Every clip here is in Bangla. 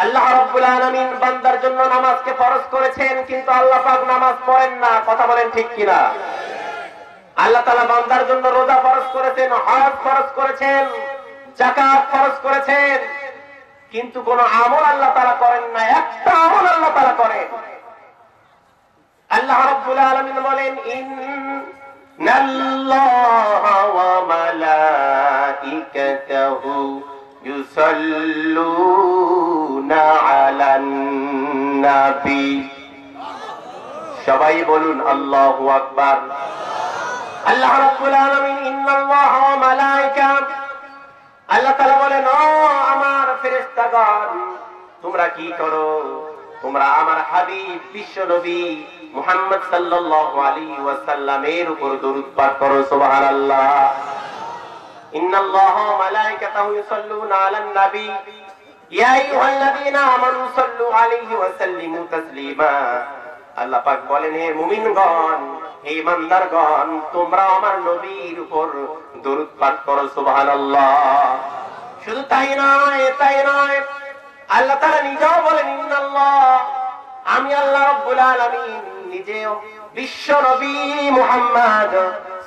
আল্লাহ রাব্বুল আলামিন বান্দার জন্য নামাজকে ফরজ করেছেন, কিন্তু আল্লাহ পাক নামাজ পড়েন না। কথা বলেন ঠিক কিনা? আল্লাহ তাআলা বান্দার জন্য রোজা ফরজ করেছেন, হজ ফরজ করেছেন, যাকাত ফরজ করেছেন, কিন্তু কোন আমল আল্লাহ তাআলা করেন না। একটা আমল আল্লাহ তাআলা করেন। আল্লাহ রাব্বুল আলামিন বলেন, ইন্নাল্লাহা ওয়া মালাইকাতাহু ইউসাল্লুনা আলান নবী। সবাই বলুন আল্লাহু আকবার। আল্লাহ রাব্বুল আলামিন ইন্নাল্লাহা ওয়া মালাইকা, আল্লাহ তাআলা বলেন, ও আমার ফেরেশতাগণ, তোমরা কি করো? তোমরা আমার হাবিব বিশ্ব নবী মুহাম্মদ সাল্লাল্লাহু আলাইহি ওয়াসাল্লামের উপর দরুদ পাঠ করো। সুবহানাল্লাহ। ইন্নাল্লাহা ওয়া মালাইকাতাহু ইউসাল্লুনা আলান নবী ইয়া আইয়ুহাল্লাযীনা আমানু সাল্লু আলাইহি ওয়া সাল্লিমু তাসলিমা। আল্লাহ পাক বলেন, হে মুমিনগণ, হে ইমানদারগণ, তোমরা আমার নবীর উপর দরুদ পাঠ করো। সুবহানাল্লাহ। শুধু তাই নয়, আল্লাহ তাআলা নিজেও বলেন, ইন্নাল্লাহ, আমি আল্লাহ রাব্বুল আলামিন নিজেও বিশ্ব নবী মুহাম্মদ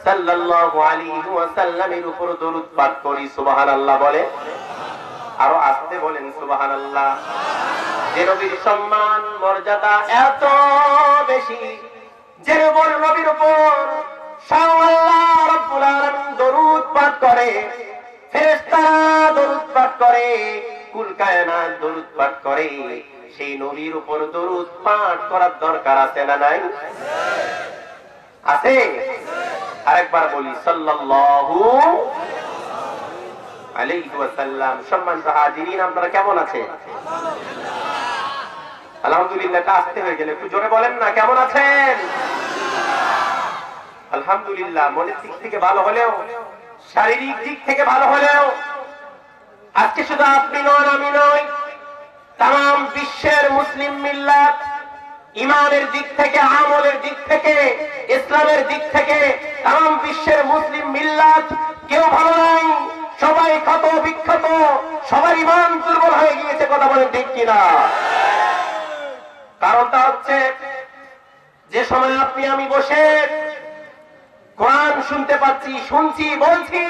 সাল্লাল্লাহু আলাইহি ওয়াসাল্লামের উপর দরুদ পাঠ করি। সুবহানাল্লাহ বলে, আরো আসতে বলেন সুবহানাল্লাহ। যে নবীর সম্মান মর্যাদা এত বেশি, যে নবীর উপর স্বয়ং আল্লাহ রাব্বুল আলামিন দরুদ পাঠ করে, ফেরেশতারা দরুদ পাঠ করে, কুল কায়নাত দরুদ পাঠ করে, সেই নবীর উপর দরুদ পাঠ করার দরকার আছে না নাই? আছে। আরেকবার বলি, সাল্লাল্লাহু আলাইহি ওয়াসাল্লাম। সম্মানিত হাজিরিন, আপনারা কেমন আছেন? আলহামদুলিল্লাহ। আসতে হয়ে গেলে একটু জোরে বলেন না, কেমন আছেন? আলহামদুলিল্লাহ। মনের দিক থেকে ভালো হলেও, শারীরিক দিক থেকে ভালো হলেও, আজকে শুধু আপনি নন, আমি নই, তাম বিশ্বের মুসলিম মিল্লাত ইমানের দিক থেকে, আমলের দিক থেকে, ইসলামের দিক থেকে তাম বিশ্বের মুসলিম মিল্লাত কেউ ভালো নাই। সবাই ক্ষত বিক্ষত, সবার ইমান দুর্বল হয়ে গিয়েছে। কথা বলেন ঠিক কিনা? কারণটা হচ্ছে, যে সময় আপনি আমি বসে কোরআন শুনতে পাচ্ছি, শুনছি, বলছি,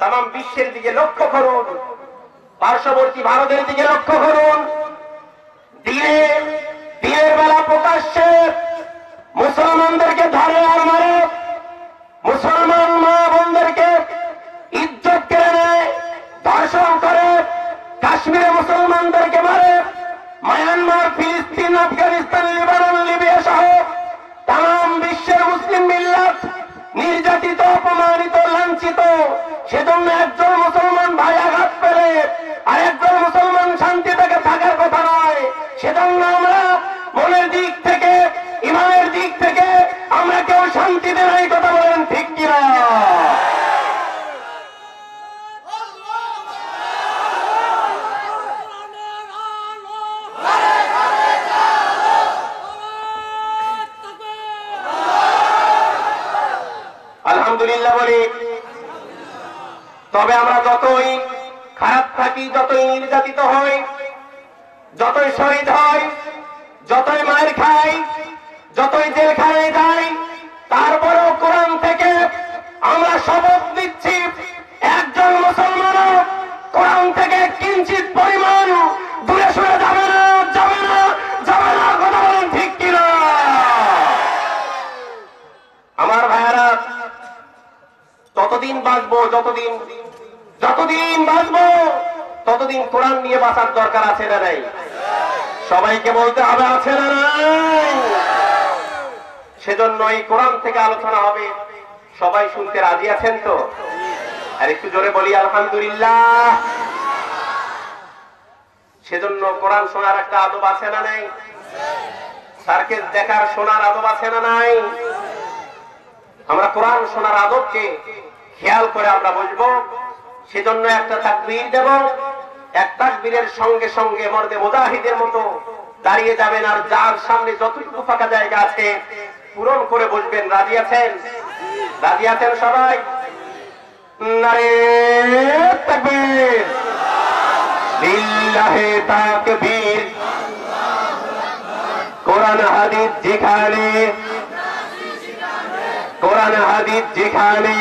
তাম বিশ্বের দিকে লক্ষ্য করুন, পার্শ্ববর্তী ভারতের দিকে লক্ষ্য করুন। দিনের বেলা প্রকাশ্যে মুসলমানদেরকে ধরে আর মারে, মুসলমান মা বোনদেরকে ইজ্জত কেড়ে নেয়, ধর্ষণ করে, কাশ্মীরে মুসলমানদেরকে মারে, মায়ানমার, ফিলিস্তিন, আফগানিস্তান, লিবানন, লিবিয়া সহ তাম বিশ্বের মুসলিম মিল্লাত নির্যাতিত, অপমানিত, লাঞ্ছিত। সেজন্য একজন মুসলমান ভাই আঘাত পেলে আর একজন মুসলমান শান্তি থেকে থাকার কথা নয়। সেজন্য আমরা মনের দিক থেকে, ইমানের দিক থেকে আমরা কেউ শান্তিতে নাই। কথা বলেন ঠিক কিনা? আলহামদুলিল্লাহ বলি। তবে আমরা যতই খারাপ থাকি, যতই নির্যাতিত হই, যতই শহীদ হই, যতই মার খাই, যতই জেলখানায় যাই, তারপরেও কোরআন থেকে আমরা শপথ দিচ্ছি, একজন মুসলমানও কোরআন থেকে কিঞ্চিত পরিমাণ দূরে সরে যাবে না, যাবে না, যাবে না। কথা বলেন ঠিক কিনা? আমার ভাইয়ারা, ততদিন বাঁচবো, যতদিন বাঁচবো ততদিন কোরআন নিয়ে বাঁচার দরকার আছে না নাই? সবাইকে বলতে হবে, আছে না নাই? সেজন্য এই কোরআন থেকে আলোচনা হবে। সবাই শুনতে রাজি আছেন তো? আর একটু জোরে বলি আলহামদুলিল্লাহ। সেজন্য কোরআন শোনার একটা আদব আছে না নাই? সার্কেস দেখার শোনার আদব আছে না নাই? আমরা কোরআন শোনার আদবকে খেয়াল করে আমরা বসবো। সেজন্য একটা তাকবীর দেব, এক তাকবীরের সঙ্গে সঙ্গে মর্দে মুজাহিদের মতো দাঁড়িয়ে যাবেন, আর যার সামনে যতটুকু ফাঁকা জায়গা আছে পূরণ করে বসবেন। রাজি আছেন? রাজি আছেন সবাই? নারে তাকবীর, লিল্লাহে তাকবীর। কোরআন হাদিস যেখানে, কোরআন হাদিস যেখানে,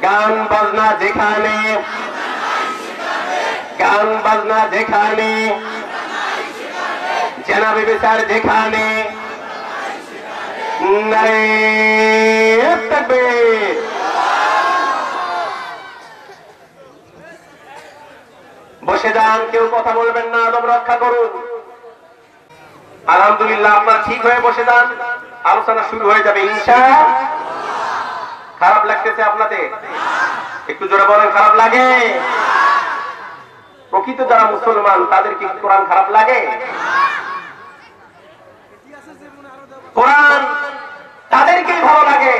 গান বাজনা যেখানে, গান বাজনা যেখানে, জনাবে বিচার যেখানে, নারে তাকবীর। বসে যান, কেউ কথা বলবেন না, আদব রক্ষা করুন। আলহামদুলিল্লাহ, আপনারা ঠিক হয়ে বসে যান, আলোচনা শুরু হয়ে যাবে ইনশাআল্লাহ। খারাপ লাগতেছে আপনাদের? একটু জোরে বলেন, খারাপ লাগে? প্রকৃত যারা মুসলমান তাদের কি কোরআন খারাপ লাগে? কোরআন তাদেরকেই ভালো লাগে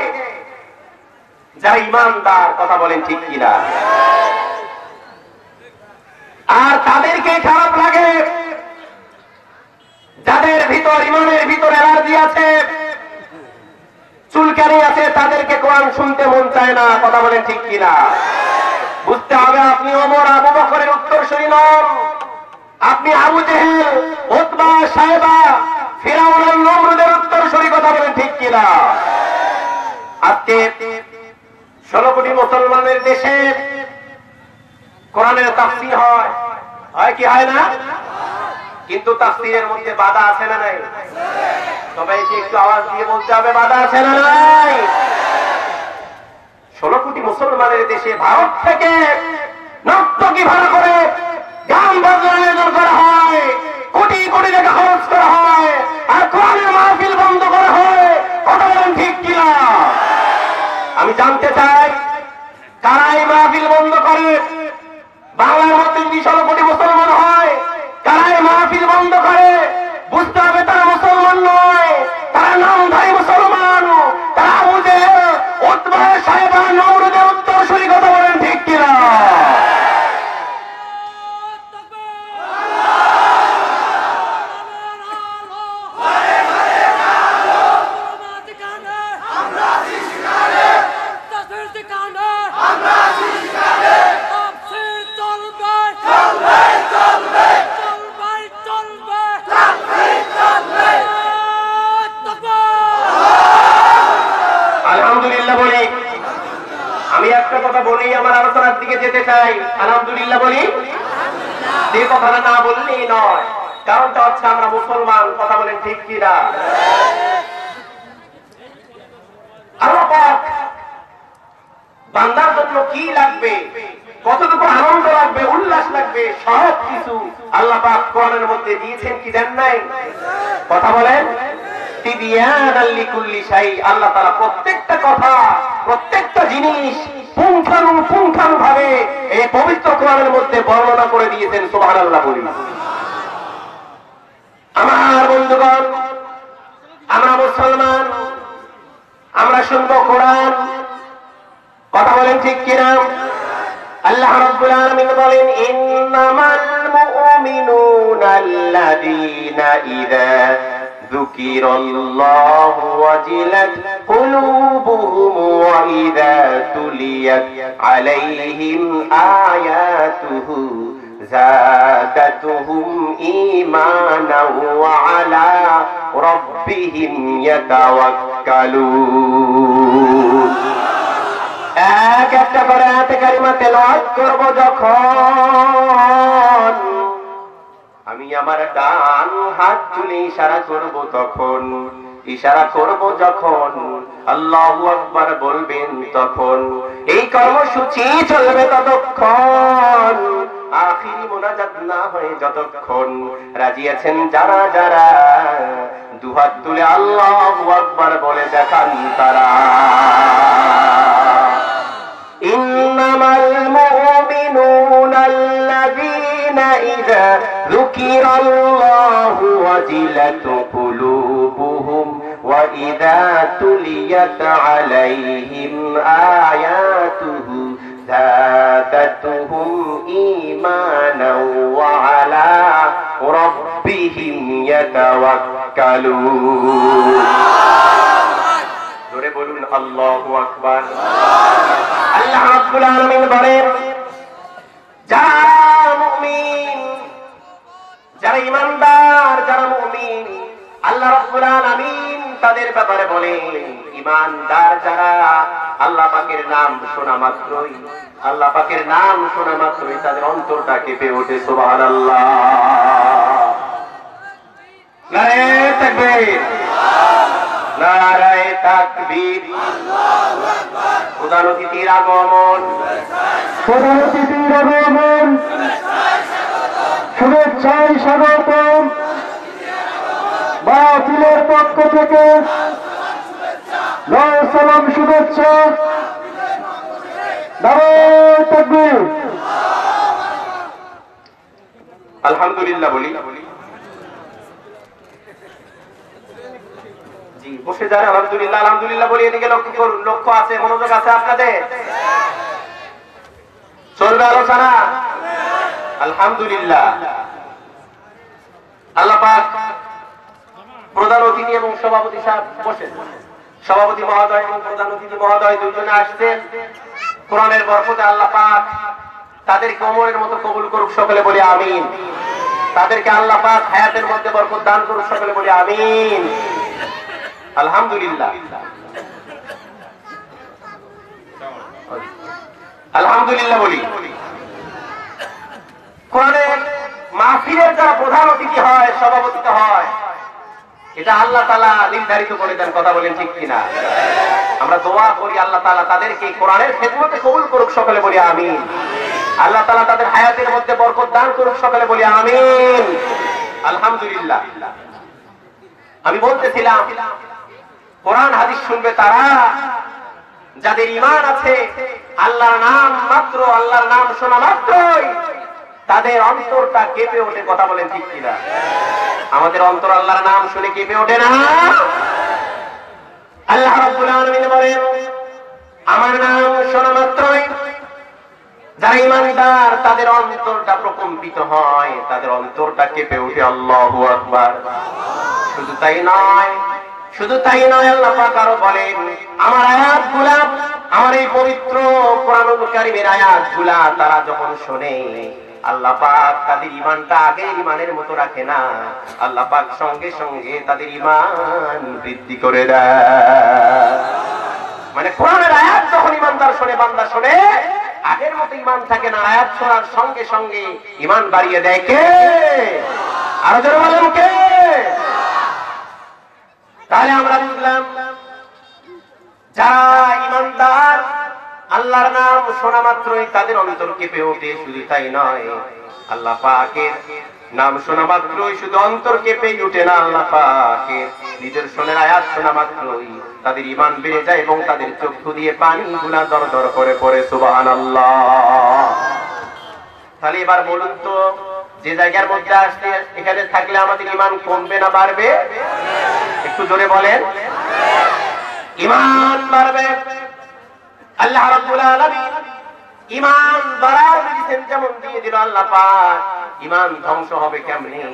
যারা ঈমানদার, কথা বলেন ঠিক কিনা? আর তাদেরকে খারাপ লাগে যাদের ভিতর, ঈমানের ভিতর অ্যালার্জি আছে, চুলকানি আছে, তাদেরকে কোরআন শুনতে মন চায় না, কথা বলেন ঠিক কিনা? বুঝতে হবে আপনি ওমর আবু বকরের উত্তরসূরি নন, আপনি আবু জেহেল, উতবা, সাইবা, ফিরআউন আর নমরুদের উত্তরসূরি, কথা বলেন ঠিক কিনা? আজকে 16 কোটি মুসলমানের দেশে কোরআনের তাফসীর হয়, হয় কি হয় না? কিন্তু তাফসীরের মধ্যে বাধা আছে না নাই? সবাইকে একটু আওয়াজ দিয়ে বলতে হবে, বাধা আছে না নাই? 16 কোটি মুসলমানের দেশে ভারত থেকে নর্তকী ভাড়া করে গান বাজনার আয়োজন করা হয়, কোটি কোটি টাকা খরচ করা হয়, আর কোরআনের মাহফিল বন্ধ করা হয়, কথা বলেন ঠিক কিনা? আমি জানতে চাই, কারা এই মাহফিল বন্ধ করে? বাংলার মধ্যে যদি 16 কোটি মুসলমান হয়, কারা এই মাহফিল বন্ধ করে? বুঝতে হবে তারা মুসলমান নয়, তারা নামধারী মুসলমান, তারা আবু জেহেল, উতবা, সাইবা, নমরুদের উত্তরসূরি, কথা বলেন ঠিক কিনা? আলহামদুলিল্লাহ বলি। আমি একটা কথা বলি, আমার আলোচনার দিকে যেতে চাই। আলহামদুলিল্লাহ বলি, যে কথাটা না বললেই নয়। কারণটা হচ্ছে আমরা মুসলমান, কথা বলেন ঠিক কিনা? আল্লাহ পাক বান্দার জন্য কি লাগবে, কতটুকু আনন্দ লাগবে, উল্লাস লাগবে, সব কিছু আল্লাহ পাক কোরআনের মধ্যে দিয়েছেন, কি দেন নাই? কথা বলেন। তিবিয়ানাল লিকুল্লি শাই, আল্লাহ তাআলা প্রত্যেকটা কথা, প্রত্যেকটা জিনিস পুঙ্খানুপুঙ্খানুভাবে এই পবিত্র কোরআনের মধ্যে বর্ণনা করে দিয়েছেন। সুবহানাল্লাহ বলি। আমার বন্ধুগণ, আমরা মুসলমান, আমরা শুনবো কোরআন, কথা বলেন ঠিক কিনা? আল্লাহ রাব্বুল আলামিন বলেন, ইন্নামাল মুমিনুনা আল্লাযীনা ইযা যুকিরাল্লাহু ওয়াজিলাত কুলুবুহুম ওয়া ইযা তুলিয়াত আলাইহিম আয়াতুহু যাদাতুহুম ঈমানান ওয়া আলা রাব্বিহিম ইয়াতাওয়াক্কালুন। এক একটা করে আয়াতে কারিমা তেলাওয়াত করব যখন, আমি আমার ডান হাত তুলে ইশারা করব তখন, ইশারা করব যখন, আল্লাহু আকবার বলবেন তখন, এই কর্মসূচি চলবে ততক্ষণ, আখিরি মুনাজাত না হয়ে যতক্ষণ। রাজি আছেন যারা যারা দুহাত তুলে আল্লাহু আকবার বলে দেখান তারা। ইন্নামাল মুমিনুনা আল্লাযীনা ইযা যুকিরাল্লাহু ওয়াজিলাত কুলুবুহুম ওয়া ইযা তুলিয়াত আলাইহিম আয়াতুহু যাদাতুহুম ঈমানান ওয়া আলা রাব্বিহিম ইয়াতাওয়াক্কালুন। জোরে বলুন আল্লাহু আকবার। আল্লাহ রাব্বুল আলামিন বলেন, যারা ঈমানদার, যারা মুমিন, আল্লাহ রাব্বুল আলামিন তাদের ব্যাপারে বলেন ঈমানদার যারা আল্লাহ পাকের নাম শোনা মাত্রই, আল্লাহ পাকের নাম শোনা মাত্রই তাদের অন্তরটা কেঁপে ওঠে। সুবহানাল্লাহ, নারে তাকবীর, নারে তাকবীর। প্রধান অতিথির আগমন, প্রধান অতিথির আগমন, শুভেচ্ছায় স্বাগতম। মাহফিলের পক্ষ থেকে সালাম, শুভেচ্ছা। নারে তাকবীর। আলহামদুলিল্লাহ বলি। জি, বসে যান। আলহামদুলিল্লাহ, আলহামদুলিল্লাহ বলি। এদিকে লক্ষ্য করুন, লক্ষ্য আছে, মনোযোগ আছে আপনাদের। চলবে আলোচনা। আলহামদুলিল্লাহ। আল্লাহ পাক প্রধান অতিথি এবং সভাপতি সাহেব বসেন। সভাপতি মহোদয় এবং প্রধান অতিথি মহোদয় দুজনে আসছেন। কোরআনের বরকতে আল্লাহ পাক তাদেরকে ওমরের মতো কবুল করুক, সকলে বলি আমিন। তাদেরকে আল্লাহ পাক হায়াতের মধ্যে বরকত দান করুক, সকলে বলি আমিন। আলহামদুলিল্লাহ, আলহামদুলিল্লাহ বলি। কোরআনের মাহফিলের যারা প্রধান অতিথি হয়, সভাপতিত্ব হয়, এটা আল্লাহ তাআলা নির্ধারিত করে দেন। কথা বলেন ঠিক কিনা? আমরা দোয়া করি আল্লাহ তাআলা তাদেরকে কোরআনের খেদমতে কবুল করুক, সকলে বলি আমিন। আল্লাহ তাআলা তাদের হায়াতের মধ্যে বরকত দান করুক, সকলে বলি আমিন। আলহামদুলিল্লাহ। আমি বলতেছিলাম কোরআন হাদিস শুনবে তারা যাদের ঈমান আছে, আল্লাহর নাম মাত্র, আল্লাহর নাম শোনা মাত্রই তাদের অন্তরটা কেঁপে ওঠে। কথা বলেন ঠিক কিনা? আমাদের অন্তর আল্লাহর নাম শুনে কেঁপে ওঠে না? আল্লাহ রাব্বুল আলামিন বলেন আমার নাম শোনা মাত্রই যারা ঈমানদার তাদের অন্তরটা প্রকম্পিত হয়, তাদের অন্তরটা কেঁপে ওঠে। আল্লাহু আকবার। শুধু তাই নয়, শুধু তাই নয়, আল্লাহ পাক আরো বলেন আমার আয়াতগুলা, আমার এই পবিত্র কোরআনুল কারীমের আয়াতগুলা তারা যখন শোনে, আল্লাহ পাক তাদের ঈমানটা আগের ঈমানের মতো রাখে না, আল্লাহ পাক সঙ্গে সঙ্গে তাদের ঈমান বৃদ্ধি করে দেয়। মানে কোরআনের আয়াত যখন ঈমানদার শোনে, বান্দা শোনে, আগের মতো ঈমান থাকে না, আয়াত শোনার সঙ্গে সঙ্গে ঈমান বাড়িয়ে দেয় কে? আরো জোরে বলেন কে? তাহলে আমরা বুঝলাম যারা ঈমানদার আল্লাহর নাম শোনা মাত্রই তাদের অন্তর কেঁপে ওঠে। শুধু তাই নয়, আল্লাহ পাকের নাম শোনা মাত্রই শুধু অন্তর কেঁপে ওঠে না, আল্লাহ পাকের নিদর্শনের আয়াত শোনা মাত্রই তাদের ঈমান বেড়ে যায় এবং তাদের চক্ষু দিয়ে পানিগুলা দরদর করে পড়ে। সুবহানাল্লাহ। তাহলে এবার বলুন তো, যে জায়গার মধ্যে আসছে এখানে থাকলে আমাদের ঈমান কমবে না বাড়বে? একটু জোরে বলেন। ঈমান বাড়বে। আল্লাহ রাব্বুল আলামিন ঈমান বাড়ার মেডিসিন যেমন দিয়ে দিল আল্লাহ পাক, ঈমান ধ্বংস হবে কেমনে,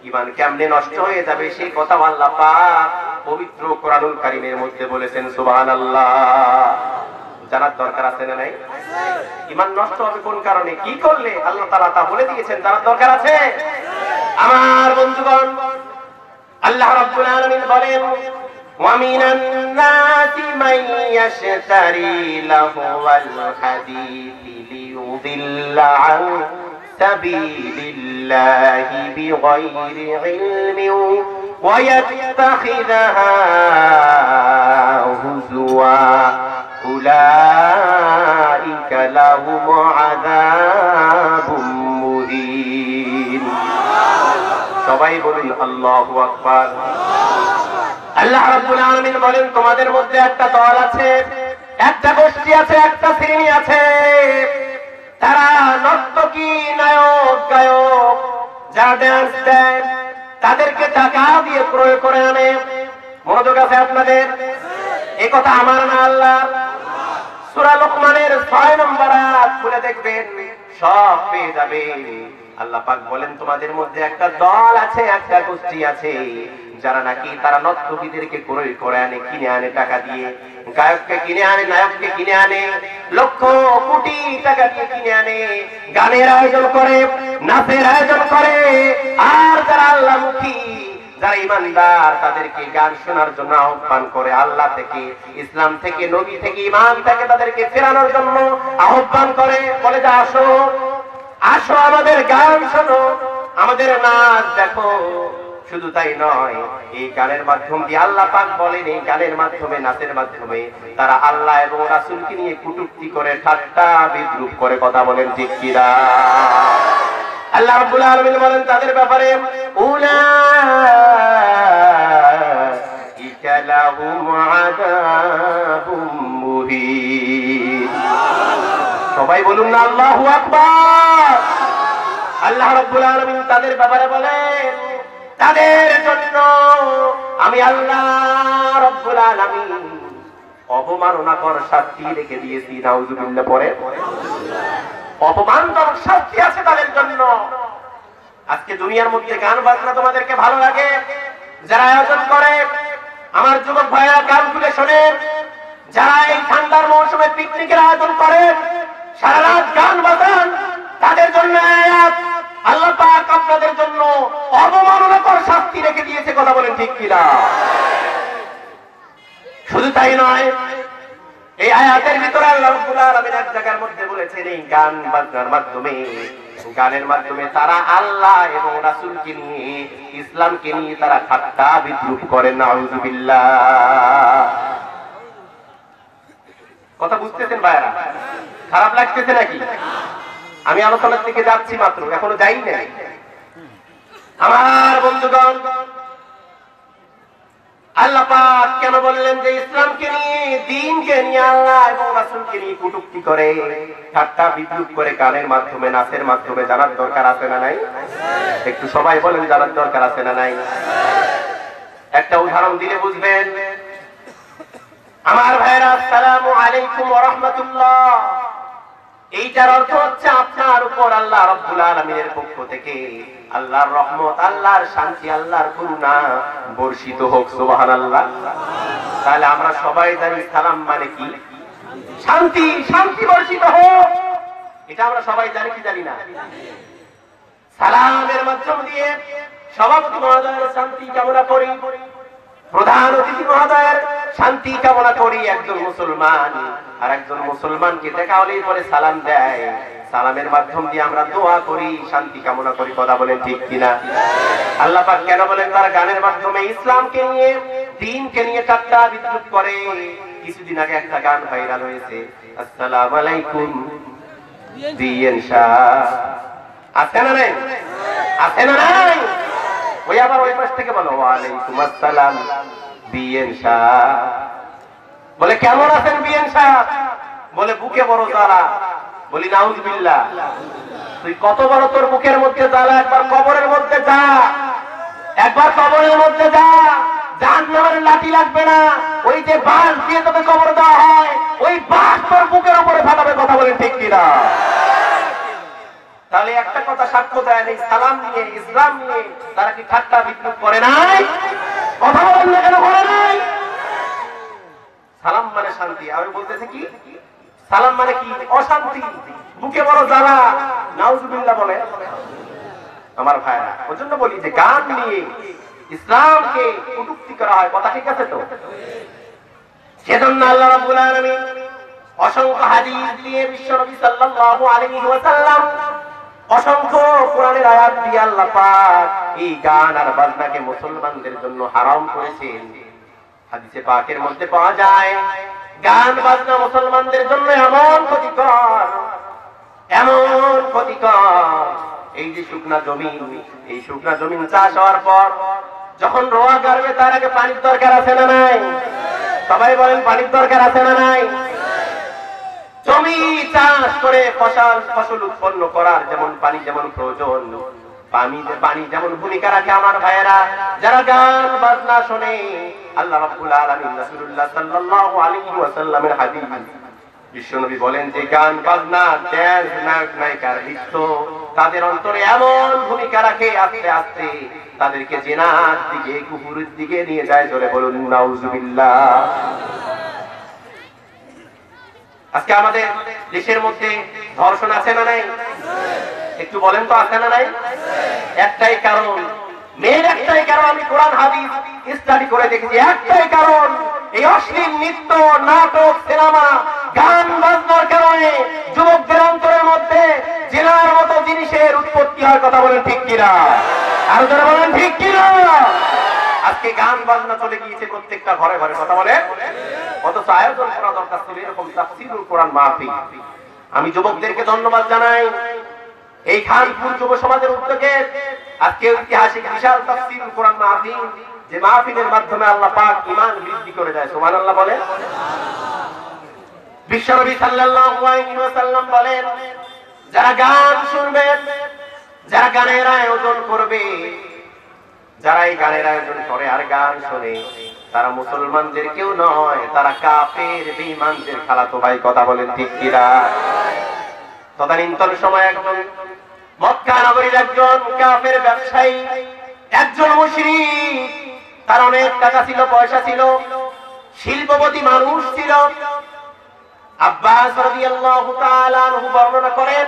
ঈমান কেমনে নষ্ট হয়ে যাবে সেই কথা আল্লাহ পাক পবিত্র কোরআনুল কারীমের মধ্যে বলেছেন। সুবহানাল্লাহ। জানার দরকার আছে না নাই? ঈমান নষ্ট হবে কোন কারণে, কি করলে, আল্লাহ তাআলা তা বলে দিয়েছেন। জানার দরকার আছে আমার বন্ধুগণ। আল্লাহ রাব্বুল আলামিন বলেন وَمِنَ النَّاسِ مَن يَشْتَرِي لَهْوَ الْحَدِيثِ لِيُضِلَّ عَن سَبِيلِ اللَّهِ بِغَيْرِ عِلْمٍ وَيَتَّخِذَهَا هُزُوًا أُولَئِكَ لَهُمْ عَذَابٌ مُهِينٌ। সবাই বলুন আল্লাহু আকবার। আল্লাহ রাব্বুল আলামিন বলেন তোমাদের মধ্যে একটা দল আছে, একটা গোষ্ঠী আছে, একটা শ্রেণী আছে, তারা নর্তকী, নায়ক, গায়ক, যারা ডান্স দেয় তাদেরকে টাকা দিয়ে ক্রয় করে আনে। মনোযোগ আছে আপনাদের? এই কথা আমার না, আল্লাহ। সূরা লোকমানের 6 নম্বর আয়াত খুলে দেখবেন, সব পেয়ে যাবেন। আল্লাহ পাক বলেন তোমাদের মধ্যে একটা দল আছে, একটা গোষ্ঠী আছে যারা নাকি তারা নর্তকীদেরকে ক্রয় করে আনে, কিনে আনে টাকা দিয়ে, গায়ককে কিনে আনে, নায়ককে কিনে আনে, লক্ষ কোটি টাকা দিয়ে কিনে আনে, গানের আয়োজন করে, নাচের আয়োজন করে। আর যারা আল্লাহমুখী, যারা ইমানদার, তাদেরকে গান শোনার জন্য আহ্বান করে, আল্লাহ থেকে, ইসলাম থেকে, নবী থেকে, ইমান থেকে তাদেরকে ফেরানোর জন্য আহ্বান করে, বলে যে আসো আসো আমাদের গান শোনো, আমাদের নাচ দেখো। শুধু তাই নয়, এই গানের মাধ্যম দিয়ে আল্লাহ পাক বলেন, এই গানের মাধ্যমে, নাচের মাধ্যমে তারা আল্লাহ এবং রাসূলকে নিয়ে কটূক্তি করে, ঠাট্টা বিদ্রূপ করে। কথা বলেন ঠিক কিনা? আল্লাহ রাব্বুল আলামিন বলেন তাদের ব্যাপারে, উলাইকা লাহুম আযাবুম মুহিন। সবাই বলুন না আল্লাহু আকবার। আল্লাহ রাব্বুল আলামিন তাদের ব্যাপারে বলেন, তাদের জন্য আমি আল্লাহ রাব্বুল আলামিন অপমাননাকর শাস্তি রেখে দিয়েছি। নাউযুবিল্লাহ। পরে অপমানজনক শাস্তি আছে তাদের জন্য। আজকে দুনিয়ার মধ্যে গান বাজনা তোমাদেরকে ভালো লাগে, যারা আয়োজন করে, আমার যুবক ভাইরা গান খুলে শোনে, যারা এই ঠান্ডার মৌসুমে পিকনিকের আয়োজন করে, সারা রাত গান বাজান, তাদের জন্য আল্লাহ পাক আপনাদের জন্য অবমাননাকর শাস্তি রেখে দিয়েছে। কথা বলেন ঠিক কিনা? শুধু তাই নয়, এই আয়াতের ভিতরে আল্লাহ রাব্বুল আলামিন এক জায়গার মধ্যে বলেছেন, এই গান বাজনার মাধ্যমে, গানের মাধ্যমে তারা আল্লাহ এবং রাসূলকে নিয়ে, ইসলামকে নিয়ে তারা ঠাট্টা বিদ্রূপ করে। নাউযুবিল্লাহ। কথা বুঝতেছেন ভাইরা? খারাপ লাগতেছে নাকি? আমি আলোচনার থেকে যাচ্ছি মাত্র, এখনো যাই নাই। আমার বন্ধুগণ, আল্লাহ পাক কেন বললেন যে ইসলামকে নিয়ে, দ্বীনকে নিয়ে, আল্লাহ এবং রাসূলকে নিয়ে কটূক্তি করে, ঠাট্টা বিদ্রূপ করে গানের মাধ্যমে, নাচের মাধ্যমে জানার দরকার আছে না নাই? একটু সবাই বলেন, জানার দরকার আছে না নাই? একটা উদাহরণ দিলে বুঝবেন। আমার ভাইরা, আসসালামু আলাইকুম ওয়া রাহমাতুল্লাহ। এইটার অর্থ হচ্ছে আপনার উপর আল্লাহ রাব্বুল আলামিনের পক্ষ থেকে আল্লাহর রহমত, আল্লাহর শান্তি, আল্লাহর করুণা বর্ষিত হোক। সুবহানাল্লাহ। তাহলে আমরা সবাই জানি সালাম মানে কি? শান্তি। শান্তি বর্ষিত হোক, এটা আমরা সবাই জানি কি জানি না? সালামের মাধ্যম দিয়ে সভাপতি মহোদয়ের শান্তি কামনা করি, প্রধান অতিথি মহোদয়ের শান্তি কামনা করি। একজন মুসলমান আর একজন মুসলমানকে দেখা হলেই পরে সালাম দেয়, সালামের মাধ্যম দিয়ে আমরা দোয়া করি, শান্তি কামনা করি। কথা বলেন ঠিক কিনা? আল্লাহ পাক কেন বলেন তারা গানের মাধ্যমে ইসলামকে নিয়ে, দ্বীনকে নিয়ে ঠাট্টা বিদ্রূপ করে? কিছুদিন আগে একটা গান ভাইরাল হয়েছে, আসসালামু আলাইকুম বিএন শাহ। আছে না নাই? আছে না নাই? ওই আবার ওই পাশ থেকে বলো, ওয়ালাইকুম আসসালাম বিএন শাহ। বলে কেমন আছেন বিএন শাহ? বলে বুকে বড় জ্বালা। বলি নাউযুবিল্লাহ। তুই কত বড় তোর বুকের মধ্যে জ্বালা? একবার কবরের মধ্যে যা, একবার কবরের মধ্যে যা, জাহান্নামের লাঠি লাগবে না। ওই যে বাঁশ দিয়ে তোকে কবর দেওয়া হয়, ওই বাঁশ তোর বুকের উপরে ফাটাবে। কথা বলেন ঠিক কিনা? তাহলে একটা কথা সাক্ষ্য দেয়, এই সালাম নিয়ে, ইসলাম নিয়ে তারা কি ঠাট্টা বিদ্রূপ করে নাই? কথা বলেন না কেন? করে নাই? সালাম মানে শান্তি। আমি বলতেছি কি, সালাম মানে কি? অশান্তি, বুকে বড় জ্বালা। নাউযুবিল্লাহ বলে আমার ভাইরা। ওই জন্য বলি যে গান নিয়ে ইসলামকে কটূক্তি করা হয়। কথা ঠিক আছে তো? সেজন্য আল্লাহ রাব্বুল আলামিন অসংখ্য হাদিস দিয়ে বিশ্বনবী সাল্লাল্লাহু আলাইহি ওয়াসাল্লাম, অসংখ্য কোরআনের আয়াত দিয়ে আল্লাহ পাক এই গান আর বাজনাকে মুসলমানদের জন্য হারাম করেছেন। হাদিসে পাকের মধ্যে পাওয়া যায়, গান বাজনা মুসলমানদের জন্য এমন ক্ষতিকর, এমন ক্ষতিকর। এই যে শুকনা জমিন, এই শুকনা জমিন চাষ হওয়ার পর যখন রোয়া করবে, তার আগে পানির দরকার আছে না নাই? সবাই বলেন, পানির দরকার আছে না নাই? জমি চাষ করে ফসল উৎপন্ন করার যেমন পানি যেমন প্রয়োজন, পানি যেমন ভূমিকা রাখে। আমার ভাইয়েরা, যারা গান বাজনা শোনে, আল্লাহ রাব্বুল আলামিন, রাসূলুল্লাহ সাল্লাল্লাহু আলাইহি ওয়াসাল্লামের হাদিস, বিশ্বনবী বলেন যে গান বাজনা, ড্যান্স, নায়ক নায়িকার নৃত্য, তাদের অন্তরে এমন ভূমিকা রাখে, আস্তে আস্তে তাদেরকে জিনার দিকে, কুফুরের দিকে নিয়ে যায়। জোরে বলুন নাউজুবিল্লাহ। আজকে আমাদের দেশের মধ্যে ধর্ষণ আছে না নাই? একটু বলেন তো, আছে না নাই? একটাই কারণ, মেয়ের একটাই কারণ, আমি কোরআন হাদিস স্টাডি করে দেখেছি, একটাই কারণ, এই অশ্লীল নৃত্য, নাটক, সিনেমা, গান বাজনার কারণে যুবকদের অন্তরের মধ্যে জিনার মতো জিনিসের উৎপত্তি হয়। কথা বলেন ঠিক কিনা? আরো যারা বলেন ঠিক কিনা? আজকে গান বাজনা চলে গিয়েছে প্রত্যেকটা ঘরে ঘরে। কথা বলে, অথচ আয়োজন করা দরকার ছিল এরকম তাফসীরুল কোরআন মাহফিল। আমি যুবকদেরকে ধন্যবাদ জানাই, এই খানপুর যুব সমাজের উদ্যোগে আজকে ঐতিহাসিক বিশাল তাফসীরুল কোরআন মাহফিল, যে মাহফিলের মাধ্যমে আল্লাহ পাক ঈমান বৃদ্ধি করে দেয়। সুবহানাল্লাহ বলেন। বিশ্বনবী সাল্লাল্লাহু আলাইহি ওয়াসাল্লাম বলেন, যারা গান শুনবে, যারা গানের আয়োজন করবে, যারা এই গানের আয়োজন করে আর গান শোনে, তারা মুসলমানদের কেউ নয়, তারা কাফের, বেঈমানদের খালাতো ভাই। কথা বলেন ঠিক কিনা? তদানীন্তন সময় একজন মক্কা নগরীর একজন কাফের ব্যবসায়ী, একজন মুশরিক, তার অনেক টাকা ছিল, পয়সা ছিল, শিল্পপতি মানুষ ছিল। আব্বাস রাদিয়াল্লাহু তাআলা আনহু বর্ণনা করেন,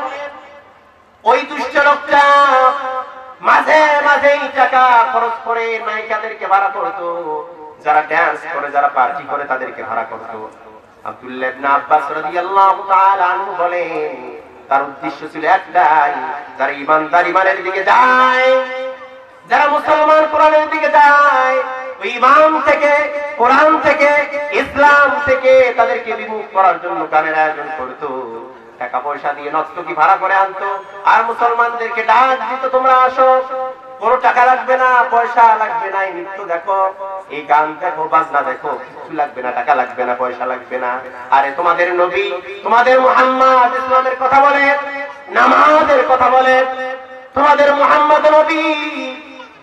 ওই দুষ্ট লোকটা মাঝে মাঝে টাকা খরচ করে নায়িকাদেরকে ভাড়া করতো, যারা ডান্স করে, যারা পার্টি করে, তাদেরকে ভাড়া করতো। আব্দুল্লাহ ইবনে আব্বাস রাদিয়াল্লাহু তাআলা আনহু বলেন, তার উদ্দেশ্য ছিল একটাই, যারা ঈমানদার, ঈমানের দিকে যায়, যারা মুসলমান, কোরআনের দিকে যায়, ওই ঈমান থেকে, কোরআন থেকে, ইসলাম থেকে তাদেরকে বিমুখ করার জন্য গানের আয়োজন করতো, টাকা পয়সা দিয়ে নর্তকী ভাড়া করে আনতো, আর মুসলমানদেরকে ডাক দিত, তোমরা আসো, কোনো টাকা লাগবে না, পয়সা লাগবে না, এই নৃত্য দেখো, এই গান দেখো, বাজনা দেখো, কিছু লাগবে না, টাকা লাগবে না, পয়সা লাগবে না। আরে তোমাদের নবী, তোমাদের মুহাম্মদ ইসলামের কথা বলে, নামাজের কথা বলে, তোমাদের মুহাম্মদ নবী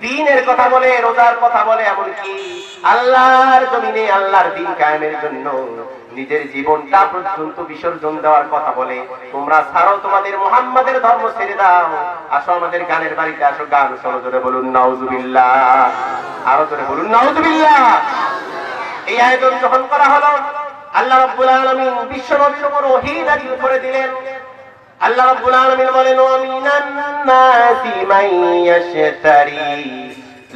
দ্বীনের কথা বলে, রোজার কথা বলে, এমনকি আল্লাহর জমিনে আল্লাহর দ্বীন কায়েমের জন্য নিজের জীবনটা পর্যন্ত বিসর্জন দেওয়ার কথা বলে। তোমরা ছাড়ো, তোমাদের মুহাম্মাদের ধর্ম ছেড়ে দাও, আসো আমাদের গানের বাড়িতে আসো, গান শোনো। জোরে বলুন নাউজুবিল্লাহ। আরো জোরে বলুন নাউজুবিল্লাহ। এই আয়োজন যখন করা হলো, আল্লাহ রাব্বুল আলামিন বিশ্ব নবীর উপর ওহী নাযিল করে দিলেন। আল্লাহ রাব্বুল আলামিন বলেন, ওয়া মিনান নাসি মান ইয়াশতারি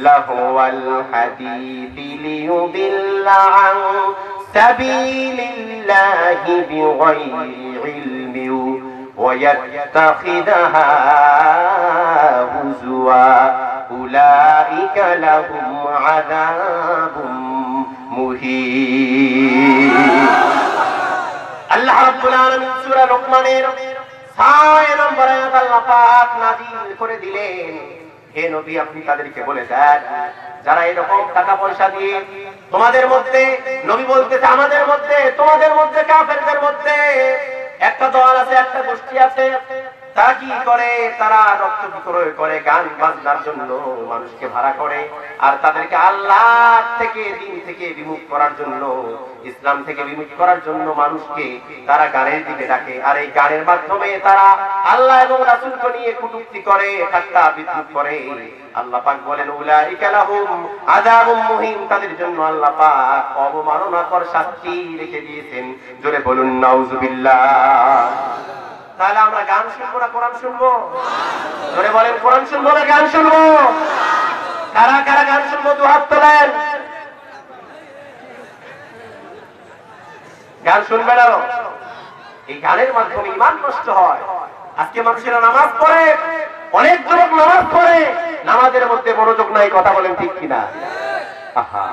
লাহুয়াল হাদীথি লিয়ুদিল্লা আন সাবিলিল্লাহি বিগাইরি ইলমিন ওয়া ইয়াত্তাখিদাহা হুজুয়া উলাইকা লাহুম আযাবুম মুহিন। আল্লাহ রাব্বুল আলামিন সূরা লুকমানের 6 নম্বর আয়াত আল্লাহ পাক নাযিল করে দিলেন, হে নবী, আপনি তাদেরকে বলে দেন, যারা এরকম টাকা পয়সা দিয়ে তোমাদের মধ্যে, নবী বলতেছে আমাদের মধ্যে, তোমাদের মধ্যে, কাফেরদের মধ্যে একটা দল আছে, একটা গোষ্ঠী আছে, তারা কি করে, তারা রক্ত বিক্রয় করে, গান বাজনার জন্য মানুষকে ভাড়া করে, আর তাদেরকে আল্লাহ থেকে, দ্বীন থেকে বিমুখ করার জন্য, ইসলাম থেকে বিমুখ করার জন্য মানুষকে তারা গানের দিকে ডাকে। আর এই গানের মাধ্যমে তারা আল্লাহ এবং রাসূলকে নিয়ে কটূক্তি করে, ঠাট্টা বিদ্রূপ করে। আল্লাহ পাক বলেন, উলাইকা লাহুম আযাবুম মুহিন, তাদের জন্য আল্লাহ পাক অবমাননাকর শাস্তি রেখে দিয়েছেন। জোরে বলুন নাউজুবিল্লাহ। তাহলে আমরা গান শুনবো না কোরআন শুনবো? জোরে বলেন, কোরআন শুনবো না গান শুনবো? কারা কারা গান শুনবো দুহাত তোলেন। গান শুনবে না? এই গানের মাধ্যমে ঈমান নষ্ট হয়। আজকে মানুষেরা নামাজ পড়ে, অনেক যুবক নামাজ পড়ে, নামাজের মধ্যে মনোযোগ নাই। কথা বলেন ঠিক কিনা? আহা,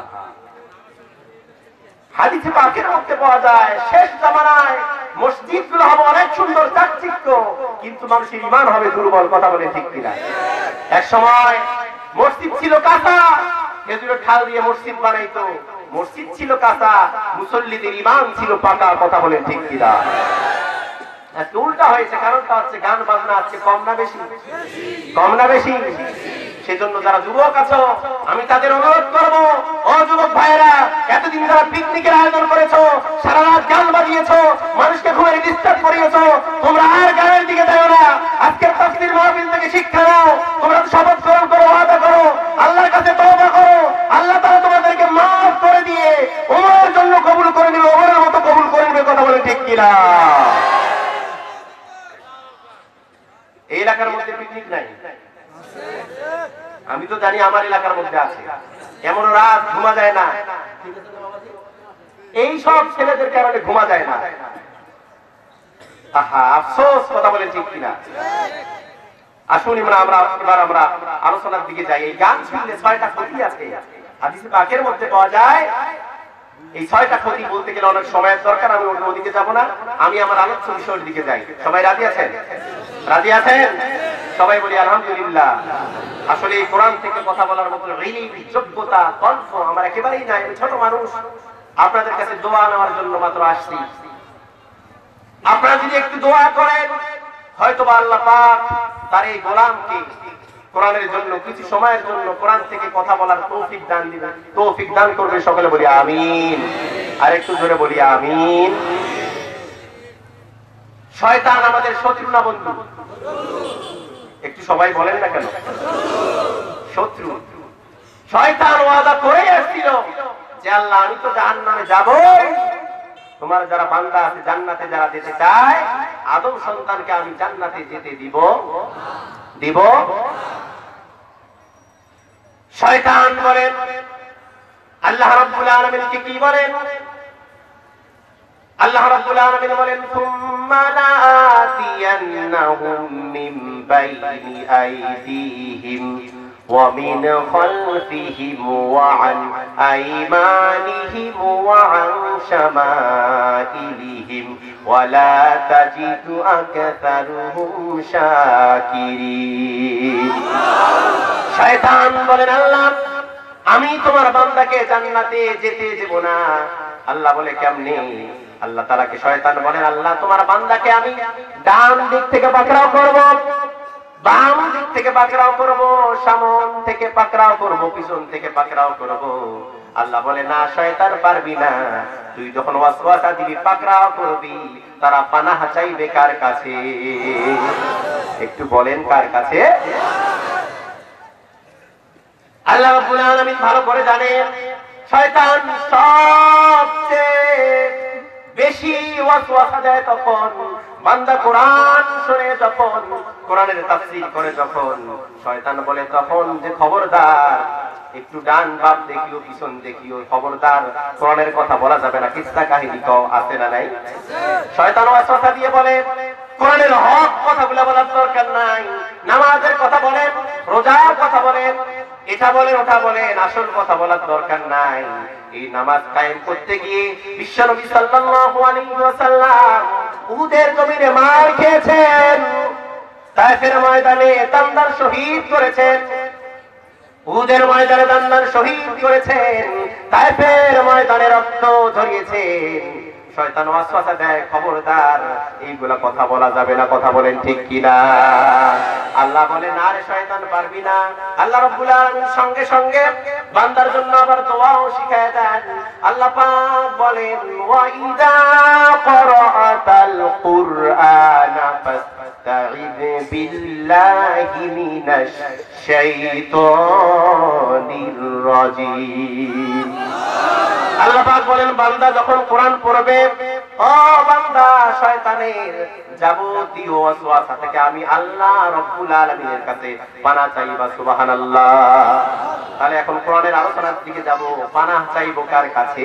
হাদিসে পাকের মধ্যে পাওয়া যায়, শেষ জামানায় মসজিদগুলো হবে অনেক সুন্দর, চাকচিক্য, কিন্তু মানুষের ঈমান হবে দুর্বল। কথা বলেন ঠিক কিনা? এক সময় মসজিদ ছিল কাঁচা, খেজুরের ঠাল দিয়ে মসজিদ বানাইতো, মসজিদ ছিল কাঁচা, মুসল্লিদের ঈমান ছিল পাকা। কথা বলেন ঠিক কিনা? আজকে উল্টা হয়েছে। কারণটা হচ্ছে গান বাজনা আজকে কম না বেশি? কম না বেশি? সেজন্য যারা যুবক আছো আমি তাদের অনুরোধ করব, ও যুবক ভাইয়েরা, এতদিন যারা পিকনিকের আয়োজন করেছো, সারা রাত গান বাজিয়েছো, মানুষকে ঘুমের ডিস্টার্ব করিয়েছো, তোমরা আর গানের দিকে যাও না। আজকের তাফসীর মাহফিল থেকে শিক্ষা নাও, তোমরা শপথ গ্রহণ করো, ওয়াদা করো, আল্লাহর কাছে তওবা করো, আল্লাহ তাআলা তোমাদেরকে মাফ করে দিয়ে ওমরের জন্য কবুল করে নেবে, ওমরের মতো কবুল করে নেবে। কথা বলে ঠিক কিনা? এই এলাকার মধ্যে পিকনিক নাই? আমি তো জানি আমার এলাকার মধ্যে আছে। এমন রাত ঘুমা যায় না, এই সব ছেলেদের কারণে ঘুমা যায় না। আহা, আফসোস। কথা বলে ঠিক কিনা? আসুন এবার আমরা আলোচনার দিকে যাই। এই গান শুনলে 6টা ক্ষতি আছে, হাদিসে পাকের মধ্যে পাওয়া যায়। এই 6টা ক্ষতি বলতে গেলে অনেক সময়ের দরকার, আমি ওদিকে যাব না, আমি আমার আলোচ্য বিষয়ের দিকে যাই। সবাই রাজি আছেন? রাজি আছেন? সবাই বলি আলহামদুলিল্লাহ। আসলে এই কোরআন থেকে কথা বলার মতো ইলম, যোগ্যতা, কণ্ঠ আমার একেবারেই নাই। আমি ছোট মানুষ, আপনাদের কাছে দোয়া নেওয়ার জন্য মাত্র আসছি। আপনারা যদি একটু দোয়া করেন, হয়তোবা আল্লাহ পাক তার এই গোলামকে কোরআনের জন্য কিছু সময়ের জন্য কোরআন থেকে কথা বলার তৌফিক দান দিবেন, তৌফিক দান করবে। সকলে বলি আমিন। আর একটু জোরে বলি আমিন। শয়তান আমাদের শত্রু না বন্ধু? একটু সবাই বলেন না কেন? শত্রু। শয়তান ওয়াদা করে আসছিল যে আল্লাহ আমি তো জাহান্নামে যাবই, তোমার যারা বান্দা আছে জান্নাতে যারা যেতে চায়, আদম সন্তানকে আমি জান্নাতে যেতে দিব। শয়তান বলেন, আল্লাহ রাব্বুল আলামিনকে কি বলেন? আল্লাহ রাব্বুল আলামিন বলেন, সুম্মা লাআতিয়ান্নাহুম মিন বাইনি আইদিহিম ওয়া মিন খালফিহিম ওয়া আন আইমানিহিম ওয়া আন শামাইলিহিম ওয়া লা তাজিদু আকসারুহুম শাকিরিন। শয়তান বলেন, আল্লাহ আমি তোমার বান্দাকে জান্নাতে যেতে দেব না। আল্লাহ বলে কেমনে? আল্লাহ তাআলাকে শয়তান বলেন, আল্লাহ তোমার বান্দাকে আমি ডান দিক থেকে পাকড়াও করব, বাম দিক থেকে পাকড়াও করব, সামন থেকে পাকড়াও করব, পিছন থেকে পাকড়াও করব। আল্লাহ বলে, না শয়তান পারবি না। তুই যখন ওয়াসওয়াসা দিবি, পাকড়াও করবি, তারা পানাহ চাইবে কার কাছে? একটু বলেন কার কাছে? আল্লাহ রাব্বুল আলামিন ভালো করে জানেন শয়তান সবচেয়ে বেশি ওয়াসওয়াসা দেয় তখন বান্দা কোরআন শুনে, যখন কোরআনের তাফসীর করে, যখন শয়তান বলে তখন যে খবরদার একটু ডান বাম দেখিও, পিছন দেখিও, খবরদার কোরআনের কথা বলা যাবে না। কিসসা কাহিনী তো আছে না নাই? শয়তান ওয়াসওয়াসা দিয়ে বলে কোরআনের হক কথাগুলো বলার দরকার নাই, নামাজের কথা বলেন, রোজার কথা বলেন, এটা বলেন ওটা বলেন, আসল কথা বলার দরকার নাই। এই নামাজ কায়েম করতে গিয়ে বিশ্বনবী সাল্লাল্লাহু আলাইহি ওয়াসাল্লাম উহুদের জমিনে মার খেয়েছেন, তায়েফের ময়দানে দান্দার শহীদ করেছেন, উহুদের ময়দানে দান্দার শহীদ করেছেন, তায়েফের ময়দানে রক্ত ঝরিয়েছেন। শয়তান ওয়াসওয়াসা দেয়, খবরদার এইগুলা কথা বলা যাবে না। কথা বলেন ঠিক কিনা? আল্লাহ বলে, না রে শয়তান পারবি না। আল্লাহ রাব্বুল আলামিন সঙ্গে সঙ্গে বান্দার জন্য আবার দোয়াও শিখায় দেন। আল্লাহ পাক বলেন, ওয়া ইযা ক্বারাআতাল কুরআনা ফাস্তাইয বিল্লাহি মিনাশ শাইতানির রাজীম। আল্লাহ পাক বলেন, বান্দা যখন কোরআন পড়বে, ও বান্দা শয়তানের যাবতীয় ওয়াসওয়াসা থেকে আমি আল্লাহ রাব্বুল আলামিনের কাছে পানাহ চাইবা। সুবহানাল্লাহ। তাহলে এখন কোরআনের আলোচনার দিকে যাব। পানাহ চাইবো কার কাছে?